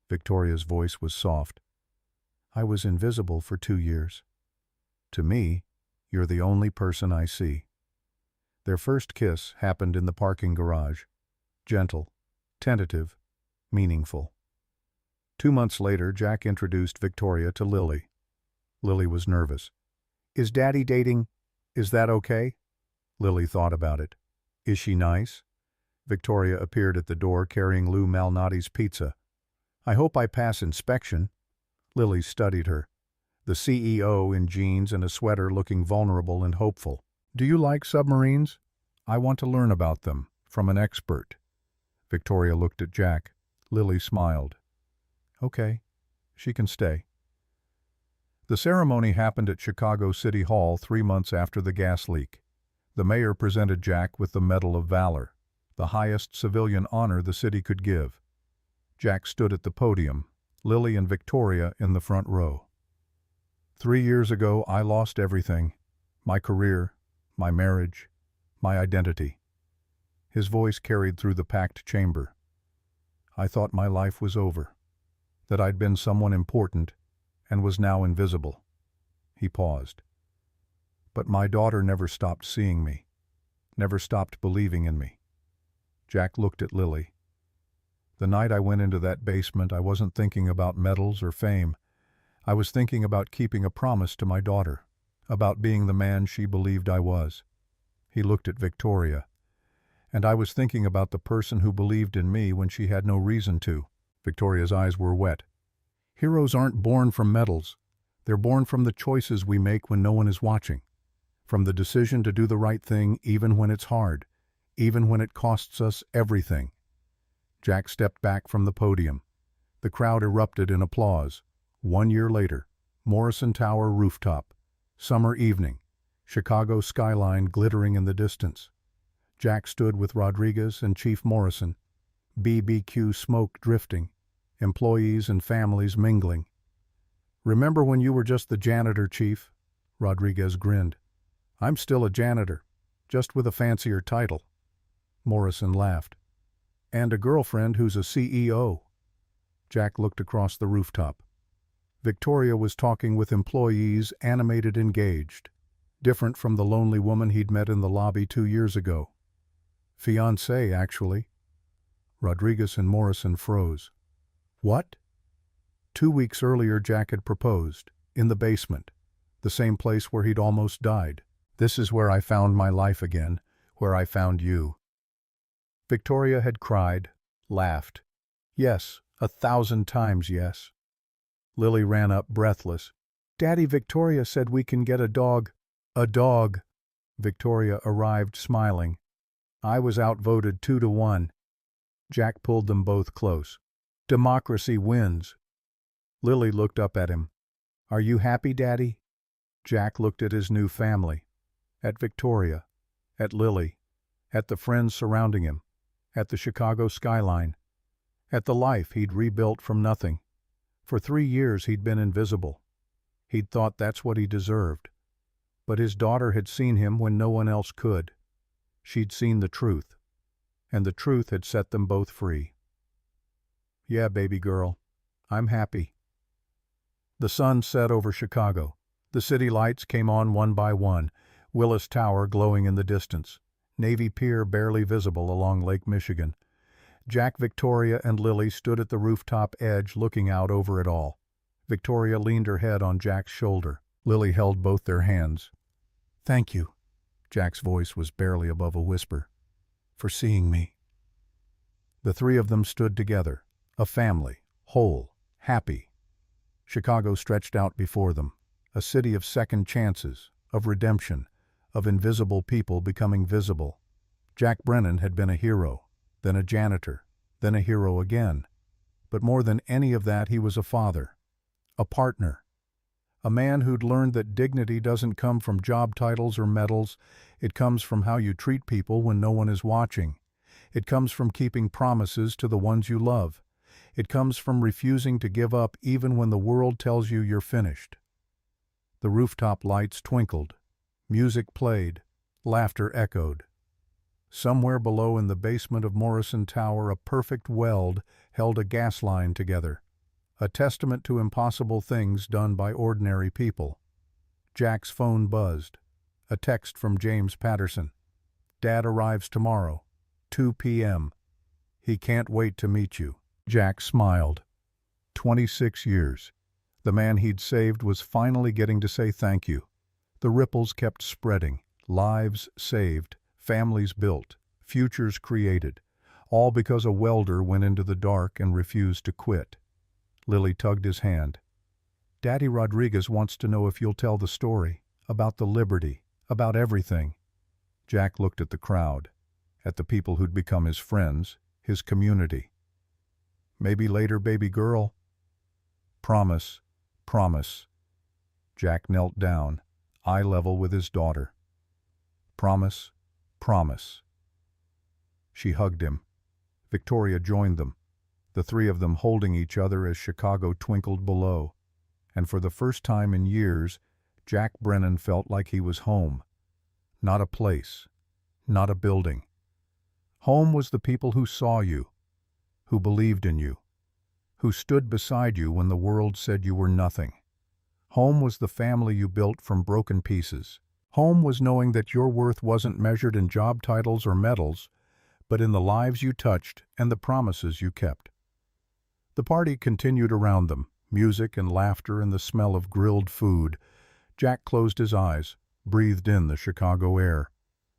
Victoria's voice was soft. "I was invisible for 2 years. To me, you're the only person I see." Their first kiss happened in the parking garage. Gentle, tentative, meaningful. 2 months later, Jack introduced Victoria to Lily. Lily was nervous. Is Daddy dating? Is that okay? Lily thought about it. Is she nice? Victoria appeared at the door carrying Lou Malnati's pizza. I hope I pass inspection. Lily studied her. The CEO in jeans and a sweater looking vulnerable and hopeful. Do you like submarines? I want to learn about them, from an expert. Victoria looked at Jack. Lily smiled. Okay, she can stay. The ceremony happened at Chicago City Hall 3 months after the gas leak. The mayor presented Jack with the Medal of Valor, the highest civilian honor the city could give. Jack stood at the podium, Lily and Victoria in the front row. 3 years ago, I lost everything. My career, my marriage, my identity. His voice carried through the packed chamber. I thought my life was over, that I'd been someone important and was now invisible. He paused. But my daughter never stopped seeing me, never stopped believing in me. Jack looked at Lily. The night I went into that basement, I wasn't thinking about medals or fame. I was thinking about keeping a promise to my daughter, about being the man she believed I was. He looked at Victoria. And I was thinking about the person who believed in me when she had no reason to. Victoria's eyes were wet. Heroes aren't born from medals. They're born from the choices we make when no one is watching. From the decision to do the right thing even when it's hard, even when it costs us everything. Jack stepped back from the podium. The crowd erupted in applause. 1 year later, Morrison Tower rooftop. Summer evening. Chicago skyline glittering in the distance. Jack stood with Rodriguez and Chief Morrison. BBQ smoke drifting. Employees and families mingling. Remember when you were just the janitor, Chief? Rodriguez grinned. I'm still a janitor, just with a fancier title. Morrison laughed. And a girlfriend who's a CEO. Jack looked across the rooftop. Victoria was talking with employees, animated, engaged. Different from the lonely woman he'd met in the lobby 2 years ago. Fiancée, actually. Rodriguez and Morrison froze. What? 2 weeks earlier, Jack had proposed, in the basement, the same place where he'd almost died. This is where I found my life again, where I found you. Victoria had cried, laughed. Yes, 1,000 times yes. Lily ran up breathless. Daddy, Victoria said we can get a dog. A dog. Victoria arrived smiling. I was outvoted 2-1. Jack pulled them both close. Democracy wins. Lily looked up at him. Are you happy, Daddy? Jack looked at his new family. At Victoria. At Lily. At the friends surrounding him. At the Chicago skyline. At the life he'd rebuilt from nothing. For 3 years he'd been invisible. He'd thought that's what he deserved. But his daughter had seen him when no one else could. She'd seen the truth. And the truth had set them both free. Yeah, baby girl. I'm happy. The sun set over Chicago. The city lights came on one by one, Willis Tower glowing in the distance, Navy Pier barely visible along Lake Michigan. Jack, Victoria, and Lily stood at the rooftop edge looking out over it all. Victoria leaned her head on Jack's shoulder. Lily held both their hands. Thank you, Jack's voice was barely above a whisper, for seeing me. The three of them stood together, a family, whole, happy. Chicago stretched out before them, a city of second chances, of redemption, of invisible people becoming visible. Jack Brennan had been a hero, then a janitor, then a hero again. But more than any of that, he was a father, a partner, a man who'd learned that dignity doesn't come from job titles or medals. It comes from how you treat people when no one is watching. It comes from keeping promises to the ones you love. It comes from refusing to give up even when the world tells you you're finished. The rooftop lights twinkled. Music played. Laughter echoed. Somewhere below in the basement of Morrison Tower, a perfect weld held a gas line together, a testament to impossible things done by ordinary people. Jack's phone buzzed. A text from James Patterson. Dad arrives tomorrow, 2 p.m. He can't wait to meet you. Jack smiled. 26 years. The man he'd saved was finally getting to say thank you. The ripples kept spreading, lives saved, families built, futures created, all because a welder went into the dark and refused to quit. Lily tugged his hand. "Daddy Rodriguez wants to know if you'll tell the story, about the liberty, about everything." Jack looked at the crowd, at the people who'd become his friends, his community. "Maybe later, baby girl." "Promise, promise." Jack knelt down, eye level with his daughter. "Promise, promise." She hugged him. Victoria joined them, the three of them holding each other as Chicago twinkled below. And for the first time in years, Jack Brennan felt like he was home. Not a place, not a building. Home was the people who saw you, who believed in you, who stood beside you when the world said you were nothing. Home was the family you built from broken pieces. Home was knowing that your worth wasn't measured in job titles or medals, but in the lives you touched and the promises you kept. The party continued around them, music and laughter and the smell of grilled food. Jack closed his eyes, breathed in the Chicago air.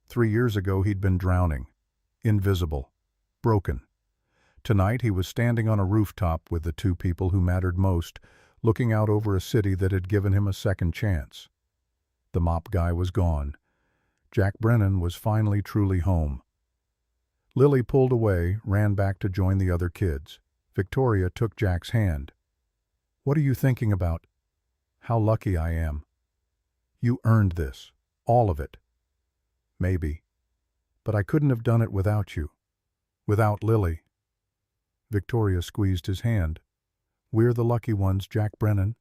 3 years ago he'd been drowning, invisible, broken. Tonight he was standing on a rooftop with the two people who mattered most, looking out over a city that had given him a second chance. The mop guy was gone. Jack Brennan was finally truly home. Lily pulled away, ran back to join the other kids. Victoria took Jack's hand. "What are you thinking about?" "How lucky I am." "You earned this, all of it." "Maybe. But I couldn't have done it without you. Without Lily." Victoria squeezed his hand. "We're the lucky ones, Jack Brennan."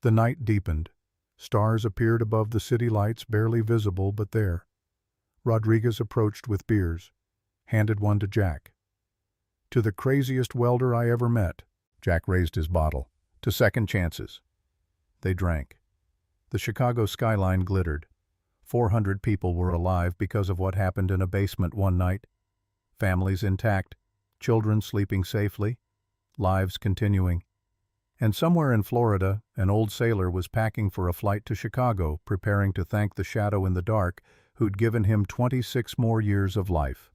The night deepened. Stars appeared above the city lights, barely visible, but there. Rodriguez approached with beers, handed one to Jack. "To the craziest welder I ever met." Jack raised his bottle. "To second chances." They drank. The Chicago skyline glittered. 400 people were alive because of what happened in a basement one night. Families intact, children sleeping safely, lives continuing. And somewhere in Florida, an old sailor was packing for a flight to Chicago, preparing to thank the shadow in the dark who'd given him 26 more years of life.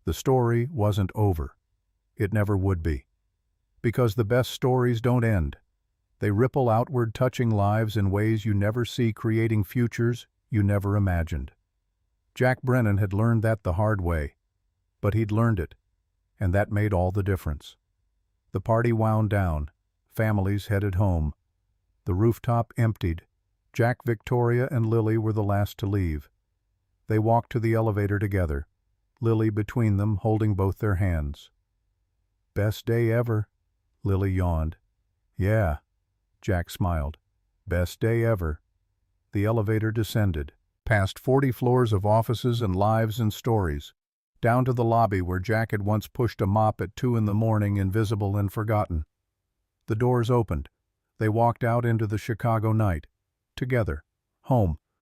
The story wasn't over. It never would be. Because the best stories don't end. They ripple outward, touching lives in ways you never see, creating futures you never imagined. Jack Brennan had learned that the hard way, but he'd learned it, and that made all the difference. The party wound down. Families headed home. The rooftop emptied. Jack, Victoria, and Lily were the last to leave. They walked to the elevator together, Lily between them, holding both their hands. "Best day ever," Lily yawned. "Yeah," Jack smiled. "Best day ever." The elevator descended, past 40 floors of offices and lives and stories, down to the lobby where Jack had once pushed a mop at 2 in the morning, invisible and forgotten. The doors opened. They walked out into the Chicago night. Together. Home.